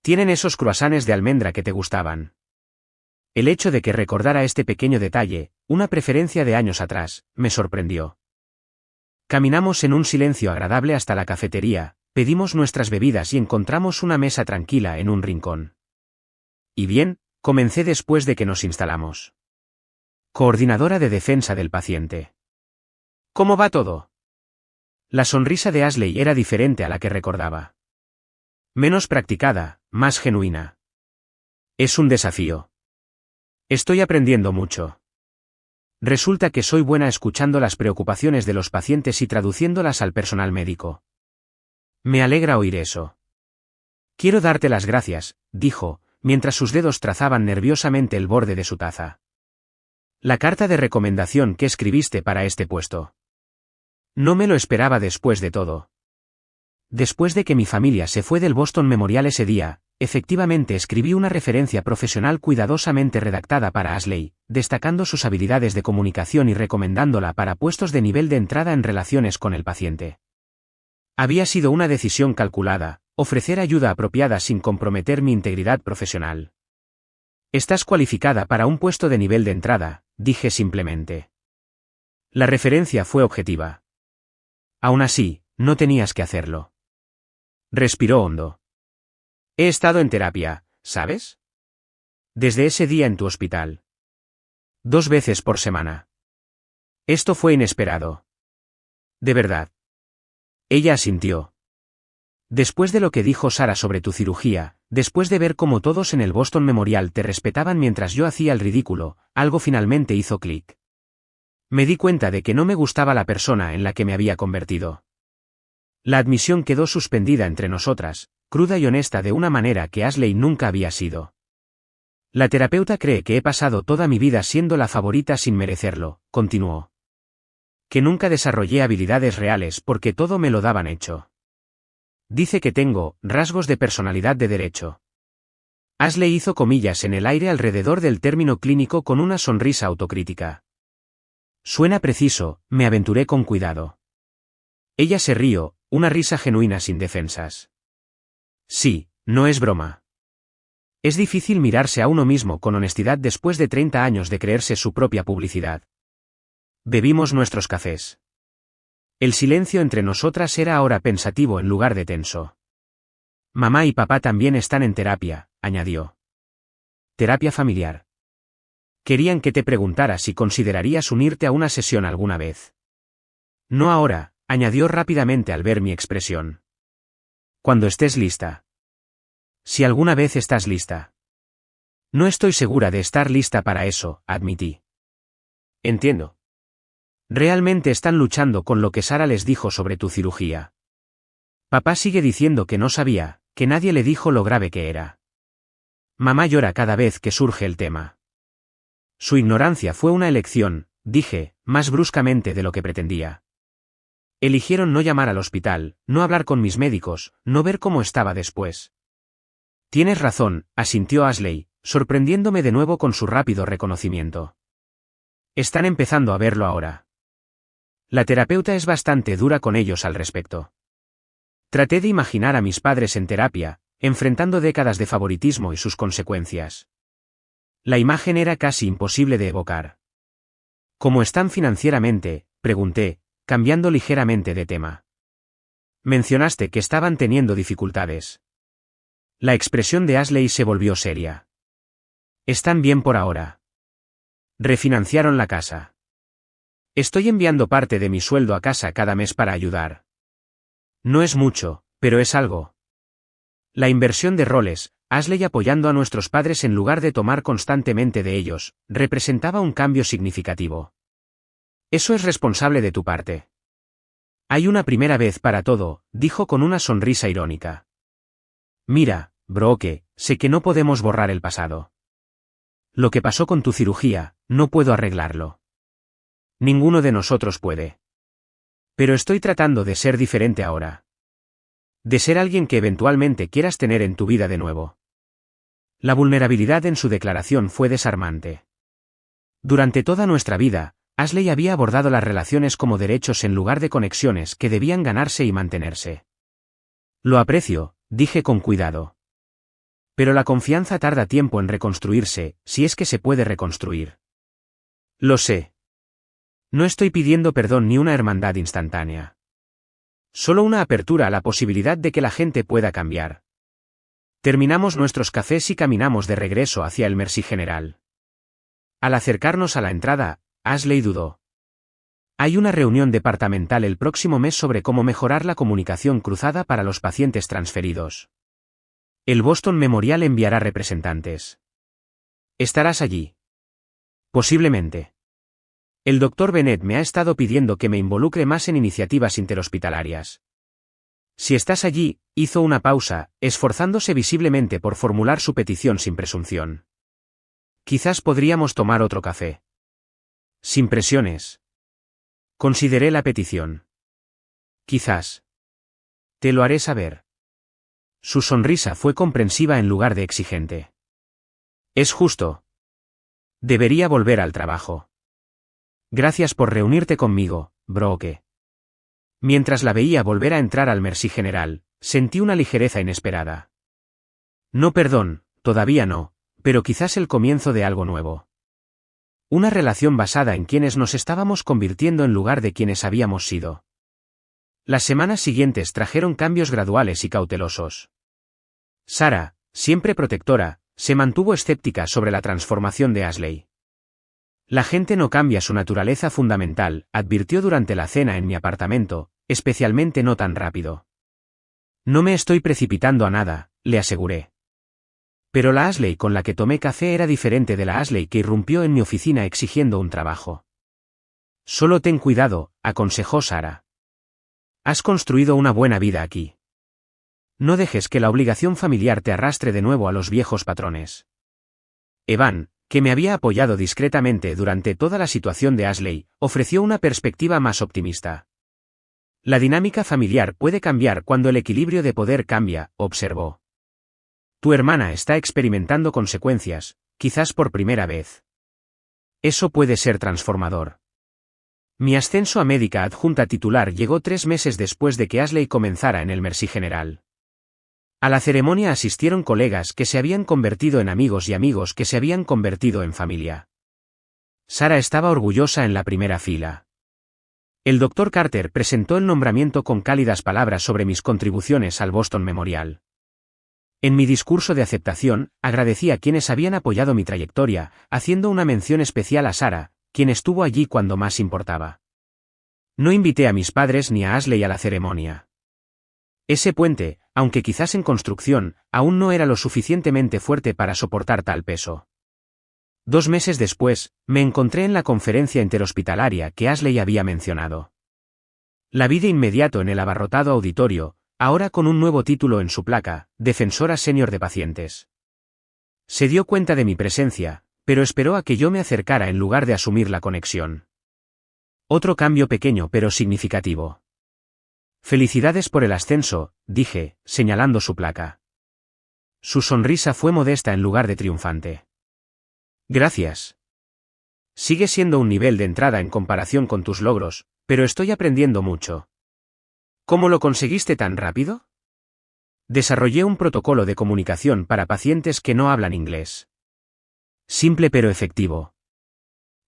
Tienen esos croissants de almendra que te gustaban. El hecho de que recordara este pequeño detalle, una preferencia de años atrás, me sorprendió. Caminamos en un silencio agradable hasta la cafetería, pedimos nuestras bebidas y encontramos una mesa tranquila en un rincón. Y bien, comencé después de que nos instalamos. Coordinadora de defensa del paciente. ¿Cómo va todo? La sonrisa de Ashley era diferente a la que recordaba. Menos practicada, más genuina. Es un desafío. Estoy aprendiendo mucho. Resulta que soy buena escuchando las preocupaciones de los pacientes y traduciéndolas al personal médico. Me alegra oír eso. Quiero darte las gracias, dijo, mientras sus dedos trazaban nerviosamente el borde de su taza. La carta de recomendación que escribiste para este puesto. No me lo esperaba después de todo. Después de que mi familia se fue del Boston Memorial ese día, efectivamente escribí una referencia profesional cuidadosamente redactada para Ashley, destacando sus habilidades de comunicación y recomendándola para puestos de nivel de entrada en relaciones con el paciente. Había sido una decisión calculada, ofrecer ayuda apropiada sin comprometer mi integridad profesional. Estás cualificada para un puesto de nivel de entrada, dije simplemente. La referencia fue objetiva. Aún así, no tenías que hacerlo. Respiró hondo. He estado en terapia, ¿sabes? Desde ese día en tu hospital. 2 veces por semana. Esto fue inesperado. De verdad. Ella asintió. Después de lo que dijo Sarah sobre tu cirugía, después de ver cómo todos en el Boston Memorial te respetaban mientras yo hacía el ridículo, algo finalmente hizo clic. Me di cuenta de que no me gustaba la persona en la que me había convertido. La admisión quedó suspendida entre nosotras, cruda y honesta de una manera que Ashley nunca había sido. La terapeuta cree que he pasado toda mi vida siendo la favorita sin merecerlo, continuó. Que nunca desarrollé habilidades reales porque todo me lo daban hecho. Dice que tengo rasgos de personalidad de derecho. Ashley hizo comillas en el aire alrededor del término clínico con una sonrisa autocrítica. Suena preciso, me aventuré con cuidado. Ella se rió, una risa genuina sin defensas. Sí, no es broma. Es difícil mirarse a uno mismo con honestidad después de 30 años de creerse su propia publicidad. Bebimos nuestros cafés. El silencio entre nosotras era ahora pensativo en lugar de tenso. Mamá y papá también están en terapia, añadió. Terapia familiar. Querían que te preguntara si considerarías unirte a una sesión alguna vez. No ahora, añadió rápidamente al ver mi expresión. Cuando estés lista. Si alguna vez estás lista. No estoy segura de estar lista para eso, admití. Entiendo. Realmente están luchando con lo que Sara les dijo sobre tu cirugía. Papá sigue diciendo que no sabía, que nadie le dijo lo grave que era. Mamá llora cada vez que surge el tema. Su ignorancia fue una elección, dije, más bruscamente de lo que pretendía. Eligieron no llamar al hospital, no hablar con mis médicos, no ver cómo estaba después. Tienes razón, asintió Ashley, sorprendiéndome de nuevo con su rápido reconocimiento. Están empezando a verlo ahora. La terapeuta es bastante dura con ellos al respecto. Traté de imaginar a mis padres en terapia, enfrentando décadas de favoritismo y sus consecuencias. La imagen era casi imposible de evocar. ¿Cómo están financieramente?, pregunté, cambiando ligeramente de tema. Mencionaste que estaban teniendo dificultades. La expresión de Ashley se volvió seria. Están bien por ahora. Refinanciaron la casa. Estoy enviando parte de mi sueldo a casa cada mes para ayudar. No es mucho, pero es algo. La inversión de roles, Ashley apoyando a nuestros padres en lugar de tomar constantemente de ellos, representaba un cambio significativo. Eso es responsable de tu parte. Hay una primera vez para todo, dijo con una sonrisa irónica. Mira, Brooke, sé que no podemos borrar el pasado. Lo que pasó con tu cirugía, no puedo arreglarlo. Ninguno de nosotros puede. Pero estoy tratando de ser diferente ahora. De ser alguien que eventualmente quieras tener en tu vida de nuevo. La vulnerabilidad en su declaración fue desarmante. Durante toda nuestra vida, Ashley había abordado las relaciones como derechos en lugar de conexiones que debían ganarse y mantenerse. Lo aprecio, dije con cuidado. Pero la confianza tarda tiempo en reconstruirse, si es que se puede reconstruir. Lo sé. No estoy pidiendo perdón ni una hermandad instantánea. Solo una apertura a la posibilidad de que la gente pueda cambiar. Terminamos nuestros cafés y caminamos de regreso hacia el Mercy General. Al acercarnos a la entrada, Ashley dudó. Hay una reunión departamental el próximo mes sobre cómo mejorar la comunicación cruzada para los pacientes transferidos. El Boston Memorial enviará representantes. ¿Estarás allí? Posiblemente. El Dr. Bennett me ha estado pidiendo que me involucre más en iniciativas interhospitalarias. Si estás allí, hizo una pausa, esforzándose visiblemente por formular su petición sin presunción. Quizás podríamos tomar otro café. Sin presiones. Consideré la petición. Quizás. Te lo haré saber. Su sonrisa fue comprensiva en lugar de exigente. Es justo. Debería volver al trabajo. Gracias por reunirte conmigo, Brooke. Mientras la veía volver a entrar al Mercy General, sentí una ligereza inesperada. No, perdón, todavía no, pero quizás el comienzo de algo nuevo. Una relación basada en quienes nos estábamos convirtiendo en lugar de quienes habíamos sido. Las semanas siguientes trajeron cambios graduales y cautelosos. Sara, siempre protectora, se mantuvo escéptica sobre la transformación de Ashley. La gente no cambia su naturaleza fundamental, advirtió durante la cena en mi apartamento, especialmente no tan rápido. No me estoy precipitando a nada, le aseguré. Pero la Ashley con la que tomé café era diferente de la Ashley que irrumpió en mi oficina exigiendo un trabajo. Solo ten cuidado, aconsejó Sara. Has construido una buena vida aquí. No dejes que la obligación familiar te arrastre de nuevo a los viejos patrones. Evan, que me había apoyado discretamente durante toda la situación de Ashley, ofreció una perspectiva más optimista. La dinámica familiar puede cambiar cuando el equilibrio de poder cambia, observó. Tu hermana está experimentando consecuencias, quizás por primera vez. Eso puede ser transformador. Mi ascenso a médica adjunta titular llegó 3 meses después de que Ashley comenzara en el Mercy General. A la ceremonia asistieron colegas que se habían convertido en amigos y amigos que se habían convertido en familia. Sara estaba orgullosa en la primera fila. El Dr. Carter presentó el nombramiento con cálidas palabras sobre mis contribuciones al Boston Memorial. En mi discurso de aceptación, agradecí a quienes habían apoyado mi trayectoria, haciendo una mención especial a Sara, quien estuvo allí cuando más importaba. No invité a mis padres ni a Ashley a la ceremonia. Ese puente, aunque quizás en construcción, aún no era lo suficientemente fuerte para soportar tal peso. 2 meses después, me encontré en la conferencia interhospitalaria que Ashley había mencionado. La vi de inmediato en el abarrotado auditorio, ahora con un nuevo título en su placa, Defensora Senior de Pacientes. Se dio cuenta de mi presencia, pero esperó a que yo me acercara en lugar de asumir la conexión. Otro cambio pequeño pero significativo. Felicidades por el ascenso, dije, señalando su placa. Su sonrisa fue modesta en lugar de triunfante. Gracias. Sigue siendo un nivel de entrada en comparación con tus logros, pero estoy aprendiendo mucho. ¿Cómo lo conseguiste tan rápido? Desarrollé un protocolo de comunicación para pacientes que no hablan inglés. Simple pero efectivo.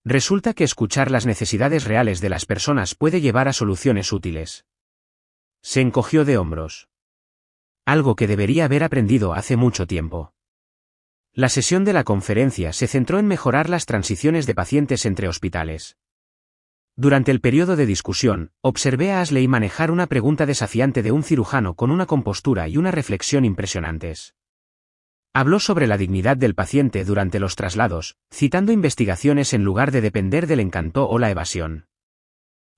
Resulta que escuchar las necesidades reales de las personas puede llevar a soluciones útiles. Se encogió de hombros. Algo que debería haber aprendido hace mucho tiempo. La sesión de la conferencia se centró en mejorar las transiciones de pacientes entre hospitales. Durante el periodo de discusión, observé a Ashley manejar una pregunta desafiante de un cirujano con una compostura y una reflexión impresionantes. Habló sobre la dignidad del paciente durante los traslados, citando investigaciones en lugar de depender del encanto o la evasión.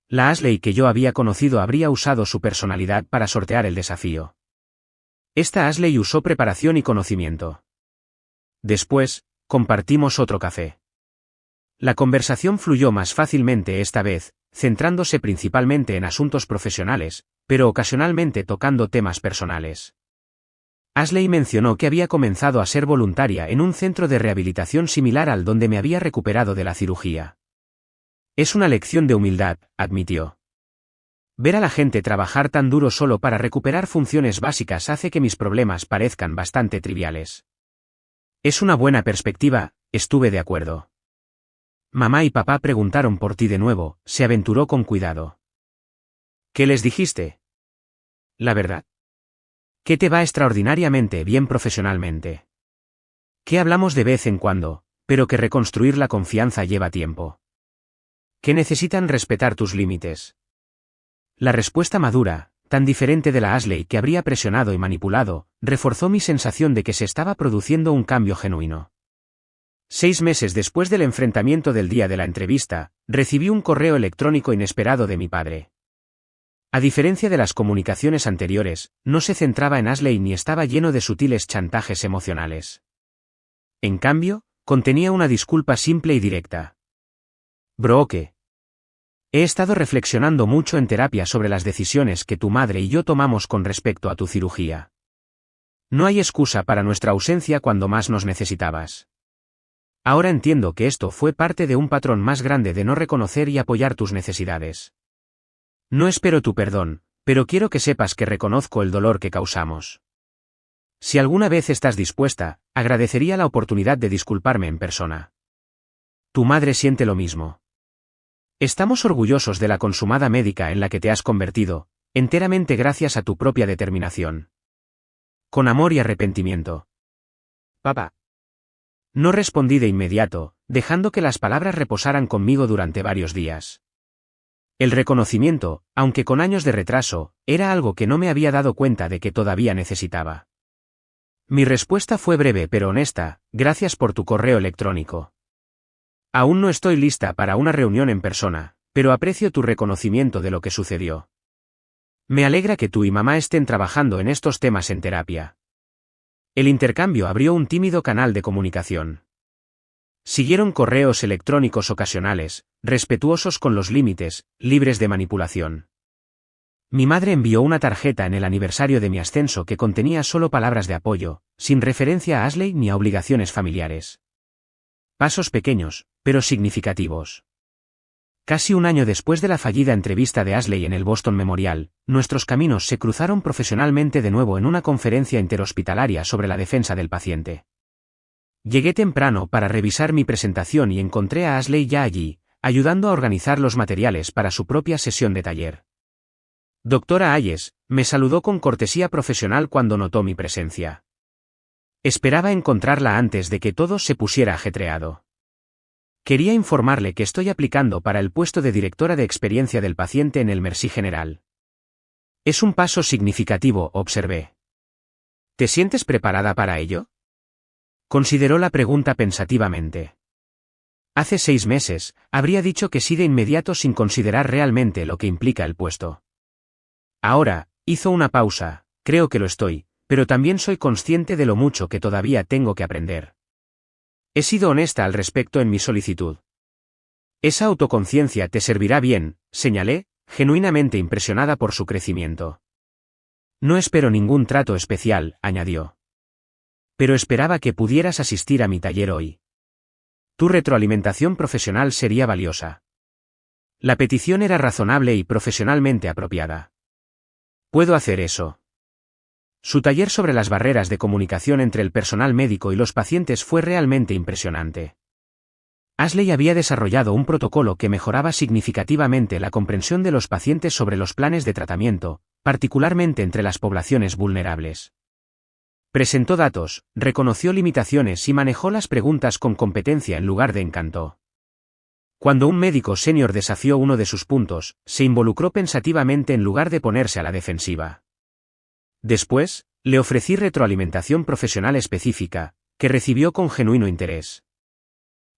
La Ashley que yo había conocido habría usado su personalidad para sortear el desafío. Esta Ashley usó preparación y conocimiento. Después, compartimos otro café. La conversación fluyó más fácilmente esta vez, centrándose principalmente en asuntos profesionales, pero ocasionalmente tocando temas personales. Ashley mencionó que había comenzado a ser voluntaria en un centro de rehabilitación similar al donde me había recuperado de la cirugía. Es una lección de humildad, admitió. Ver a la gente trabajar tan duro solo para recuperar funciones básicas hace que mis problemas parezcan bastante triviales. Es una buena perspectiva, estuve de acuerdo. Mamá y papá preguntaron por ti de nuevo, se aventuró con cuidado. ¿Qué les dijiste? La verdad. Que te va extraordinariamente bien profesionalmente. Que hablamos de vez en cuando, pero que reconstruir la confianza lleva tiempo. Que necesitan respetar tus límites. La respuesta madura, tan diferente de la Ashley que habría presionado y manipulado, reforzó mi sensación de que se estaba produciendo un cambio genuino. 6 meses después del enfrentamiento del día de la entrevista, recibí un correo electrónico inesperado de mi padre. A diferencia de las comunicaciones anteriores, no se centraba en Ashley ni estaba lleno de sutiles chantajes emocionales. En cambio, contenía una disculpa simple y directa. Brooke. He estado reflexionando mucho en terapia sobre las decisiones que tu madre y yo tomamos con respecto a tu cirugía. No hay excusa para nuestra ausencia cuando más nos necesitabas. Ahora entiendo que esto fue parte de un patrón más grande de no reconocer y apoyar tus necesidades. No espero tu perdón, pero quiero que sepas que reconozco el dolor que causamos. Si alguna vez estás dispuesta, agradecería la oportunidad de disculparme en persona. Tu madre siente lo mismo. Estamos orgullosos de la consumada médica en la que te has convertido, enteramente gracias a tu propia determinación. Con amor y arrepentimiento. Papá. No respondí de inmediato, dejando que las palabras reposaran conmigo durante varios días. El reconocimiento, aunque con años de retraso, era algo que no me había dado cuenta de que todavía necesitaba. Mi respuesta fue breve pero honesta, gracias por tu correo electrónico. Aún no estoy lista para una reunión en persona, pero aprecio tu reconocimiento de lo que sucedió. Me alegra que tú y mamá estén trabajando en estos temas en terapia. El intercambio abrió un tímido canal de comunicación. Siguieron correos electrónicos ocasionales, respetuosos con los límites, libres de manipulación. Mi madre envió una tarjeta en el aniversario de mi ascenso que contenía solo palabras de apoyo, sin referencia a Ashley ni a obligaciones familiares. Pasos pequeños, pero significativos. Casi un año después de la fallida entrevista de Ashley en el Boston Memorial, nuestros caminos se cruzaron profesionalmente de nuevo en una conferencia interhospitalaria sobre la defensa del paciente. Llegué temprano para revisar mi presentación y encontré a Ashley ya allí, ayudando a organizar los materiales para su propia sesión de taller. Doctora Ayes, me saludó con cortesía profesional cuando notó mi presencia. Esperaba encontrarla antes de que todo se pusiera ajetreado. Quería informarle que estoy aplicando para el puesto de directora de experiencia del paciente en el Mercy General. Es un paso significativo, observé. ¿Te sientes preparada para ello? Consideró la pregunta pensativamente. Hace 6 meses, habría dicho que sí de inmediato sin considerar realmente lo que implica el puesto. Ahora, hizo una pausa, creo que lo estoy, pero también soy consciente de lo mucho que todavía tengo que aprender. He sido honesta al respecto en mi solicitud. Esa autoconciencia te servirá bien, señalé, genuinamente impresionada por su crecimiento. No espero ningún trato especial, añadió. Pero esperaba que pudieras asistir a mi taller hoy. Tu retroalimentación profesional sería valiosa. La petición era razonable y profesionalmente apropiada. Puedo hacer eso. Su taller sobre las barreras de comunicación entre el personal médico y los pacientes fue realmente impresionante. Ashley había desarrollado un protocolo que mejoraba significativamente la comprensión de los pacientes sobre los planes de tratamiento, particularmente entre las poblaciones vulnerables. Presentó datos, reconoció limitaciones y manejó las preguntas con competencia en lugar de encanto. Cuando un médico senior desafió uno de sus puntos, se involucró pensativamente en lugar de ponerse a la defensiva. Después, le ofrecí retroalimentación profesional específica, que recibió con genuino interés.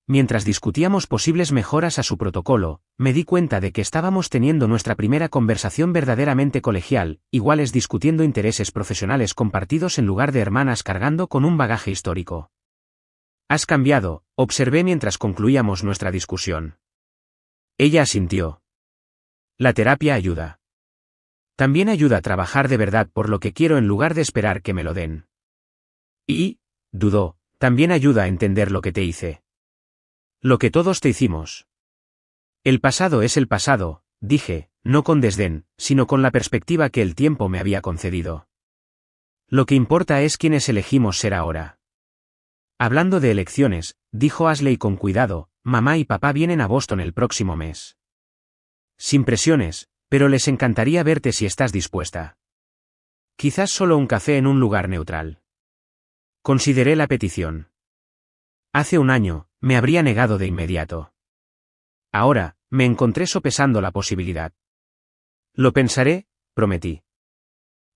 Mientras discutíamos posibles mejoras a su protocolo, me di cuenta de que estábamos teniendo nuestra primera conversación verdaderamente colegial, iguales discutiendo intereses profesionales compartidos en lugar de hermanas cargando con un bagaje histórico. Has cambiado, observé mientras concluíamos nuestra discusión. Ella asintió. La terapia ayuda. También ayuda a trabajar de verdad por lo que quiero en lugar de esperar que me lo den. Y, dudó, también ayuda a entender lo que te hice. Lo que todos te hicimos. El pasado es el pasado, dije, no con desdén, sino con la perspectiva que el tiempo me había concedido. Lo que importa es quiénes elegimos ser ahora. Hablando de elecciones, dijo Ashley con cuidado, mamá y papá vienen a Boston el próximo mes. Sin presiones, pero les encantaría verte si estás dispuesta. Quizás solo un café en un lugar neutral. Consideré la petición. Hace un año, me habría negado de inmediato. Ahora, me encontré sopesando la posibilidad. Lo pensaré, prometí.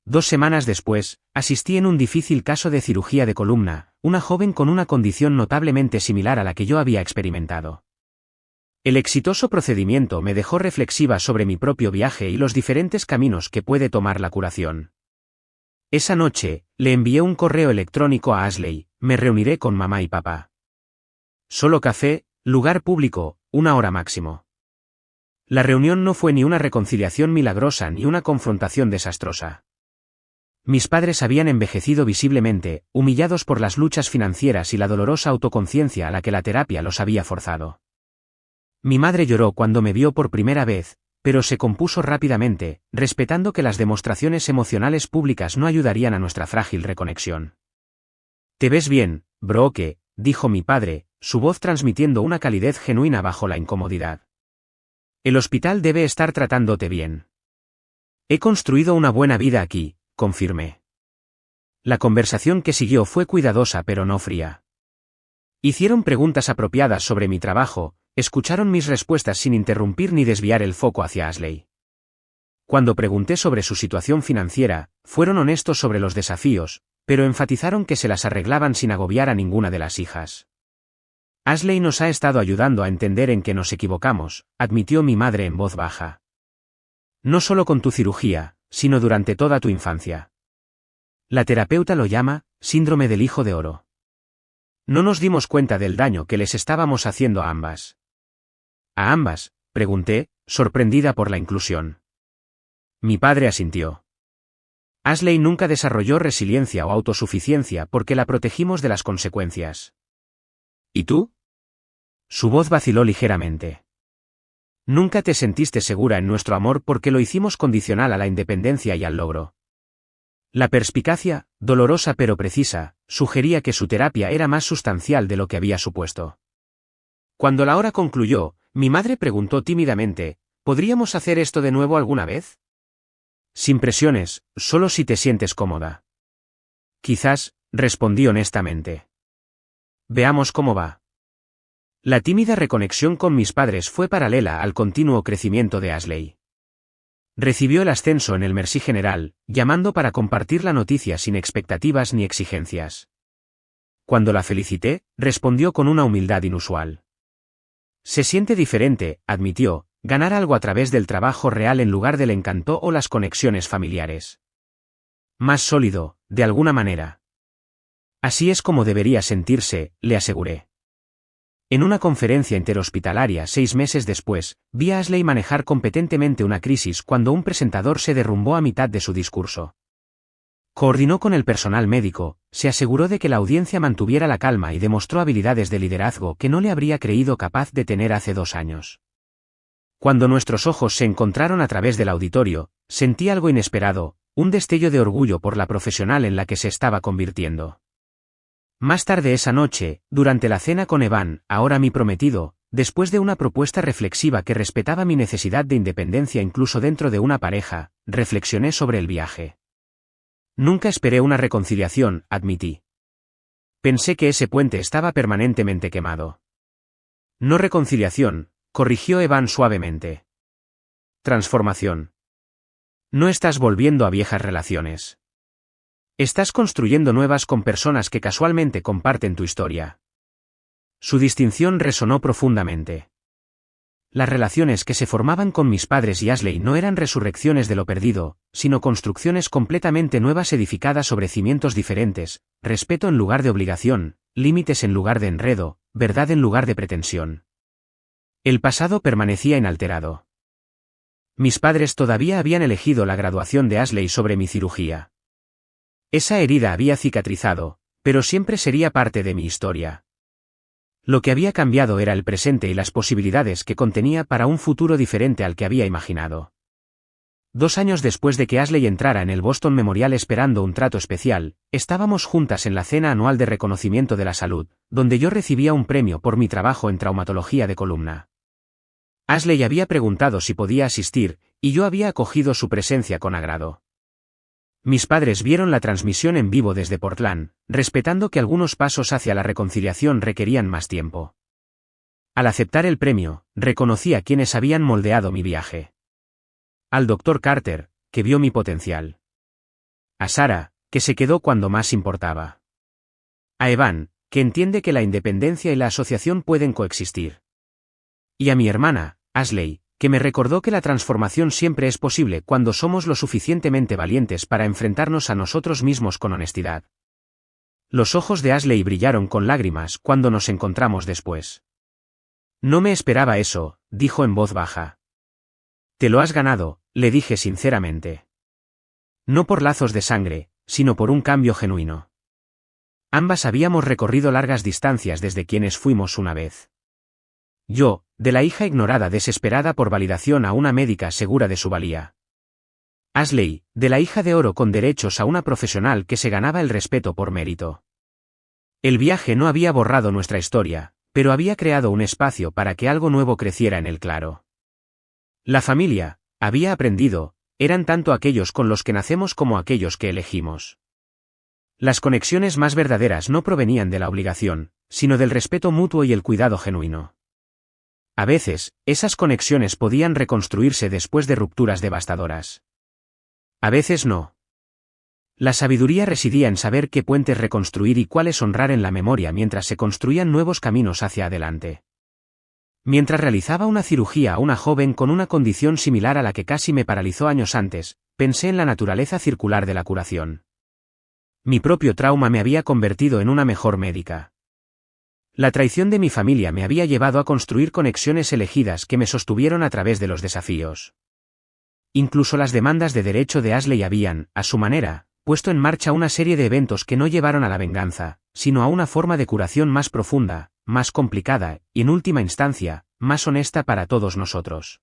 2 semanas después, asistí en un difícil caso de cirugía de columna, una joven con una condición notablemente similar a la que yo había experimentado. El exitoso procedimiento me dejó reflexiva sobre mi propio viaje y los diferentes caminos que puede tomar la curación. Esa noche, le envié un correo electrónico a Ashley, me reuniré con mamá y papá. Solo café, lugar público, 1 hora máximo. La reunión no fue ni una reconciliación milagrosa ni una confrontación desastrosa. Mis padres habían envejecido visiblemente, humillados por las luchas financieras y la dolorosa autoconciencia a la que la terapia los había forzado. Mi madre lloró cuando me vio por primera vez, pero se compuso rápidamente, respetando que las demostraciones emocionales públicas no ayudarían a nuestra frágil reconexión. «Te ves bien, Brooke», dijo mi padre, su voz transmitiendo una calidez genuina bajo la incomodidad. «El hospital debe estar tratándote bien». «He construido una buena vida aquí», confirmé. La conversación que siguió fue cuidadosa pero no fría. Hicieron preguntas apropiadas sobre mi trabajo, escucharon mis respuestas sin interrumpir ni desviar el foco hacia Ashley. Cuando pregunté sobre su situación financiera, fueron honestos sobre los desafíos, pero enfatizaron que se las arreglaban sin agobiar a ninguna de las hijas. Ashley nos ha estado ayudando a entender en qué nos equivocamos, admitió mi madre en voz baja. No solo con tu cirugía, sino durante toda tu infancia. La terapeuta lo llama, síndrome del hijo de oro. No nos dimos cuenta del daño que les estábamos haciendo a ambas. ¿A ambas?, pregunté, sorprendida por la inclusión. Mi padre asintió. Ashley nunca desarrolló resiliencia o autosuficiencia porque la protegimos de las consecuencias. ¿Y tú? Su voz vaciló ligeramente. Nunca te sentiste segura en nuestro amor porque lo hicimos condicional a la independencia y al logro. La perspicacia, dolorosa pero precisa, sugería que su terapia era más sustancial de lo que había supuesto. Cuando la hora concluyó, mi madre preguntó tímidamente, ¿podríamos hacer esto de nuevo alguna vez? Sin presiones, solo si te sientes cómoda. Quizás, respondí honestamente. Veamos cómo va. La tímida reconexión con mis padres fue paralela al continuo crecimiento de Ashley. Recibió el ascenso en el Merci General, llamando para compartir la noticia sin expectativas ni exigencias. Cuando la felicité, respondió con una humildad inusual. Se siente diferente, admitió, ganar algo a través del trabajo real en lugar del encanto o las conexiones familiares. Más sólido, de alguna manera. Así es como debería sentirse, le aseguré. En una conferencia interhospitalaria 6 meses después, vi a Ashley manejar competentemente una crisis cuando un presentador se derrumbó a mitad de su discurso. Coordinó con el personal médico, se aseguró de que la audiencia mantuviera la calma y demostró habilidades de liderazgo que no le habría creído capaz de tener hace 2 años. Cuando nuestros ojos se encontraron a través del auditorio, sentí algo inesperado, un destello de orgullo por la profesional en la que se estaba convirtiendo. Más tarde esa noche, durante la cena con Evan, ahora mi prometido, después de una propuesta reflexiva que respetaba mi necesidad de independencia incluso dentro de una pareja, reflexioné sobre el viaje. Nunca esperé una reconciliación, admití. Pensé que ese puente estaba permanentemente quemado. No reconciliación, corrigió Evan suavemente. Transformación. No estás volviendo a viejas relaciones. Estás construyendo nuevas con personas que casualmente comparten tu historia. Su distinción resonó profundamente. Las relaciones que se formaban con mis padres y Ashley no eran resurrecciones de lo perdido, sino construcciones completamente nuevas edificadas sobre cimientos diferentes, respeto en lugar de obligación, límites en lugar de enredo, verdad en lugar de pretensión. El pasado permanecía inalterado. Mis padres todavía habían elegido la graduación de Ashley sobre mi cirugía. Esa herida había cicatrizado, pero siempre sería parte de mi historia. Lo que había cambiado era el presente y las posibilidades que contenía para un futuro diferente al que había imaginado. 2 años después de que Ashley entrara en el Boston Memorial esperando un trato especial, estábamos juntas en la cena anual de reconocimiento de la salud, donde yo recibía un premio por mi trabajo en traumatología de columna. Ashley había preguntado si podía asistir, y yo había acogido su presencia con agrado. Mis padres vieron la transmisión en vivo desde Portland, respetando que algunos pasos hacia la reconciliación requerían más tiempo. Al aceptar el premio, reconocí a quienes habían moldeado mi viaje. Al Dr. Carter, que vio mi potencial. A Sarah, que se quedó cuando más importaba. A Evan, que entiende que la independencia y la asociación pueden coexistir. Y a mi hermana, Ashley, que me recordó que la transformación siempre es posible cuando somos lo suficientemente valientes para enfrentarnos a nosotros mismos con honestidad. Los ojos de Ashley brillaron con lágrimas cuando nos encontramos después. No me esperaba eso, dijo en voz baja. Te lo has ganado, le dije sinceramente. No por lazos de sangre, sino por un cambio genuino. Ambas habíamos recorrido largas distancias desde quienes fuimos una vez. Yo, de la hija ignorada desesperada por validación a una médica segura de su valía. Ashley, de la hija de oro con derechos a una profesional que se ganaba el respeto por mérito. El viaje no había borrado nuestra historia, pero había creado un espacio para que algo nuevo creciera en el claro. La familia, había aprendido, eran tanto aquellos con los que nacemos como aquellos que elegimos. Las conexiones más verdaderas no provenían de la obligación, sino del respeto mutuo y el cuidado genuino. A veces, esas conexiones podían reconstruirse después de rupturas devastadoras. A veces no. La sabiduría residía en saber qué puentes reconstruir y cuáles honrar en la memoria mientras se construían nuevos caminos hacia adelante. Mientras realizaba una cirugía a una joven con una condición similar a la que casi me paralizó años antes, pensé en la naturaleza circular de la curación. Mi propio trauma me había convertido en una mejor médica. La traición de mi familia me había llevado a construir conexiones elegidas que me sostuvieron a través de los desafíos. Incluso las demandas de derecho de Ashley habían, a su manera, puesto en marcha una serie de eventos que no llevaron a la venganza, sino a una forma de curación más profunda, más complicada, y en última instancia, más honesta para todos nosotros.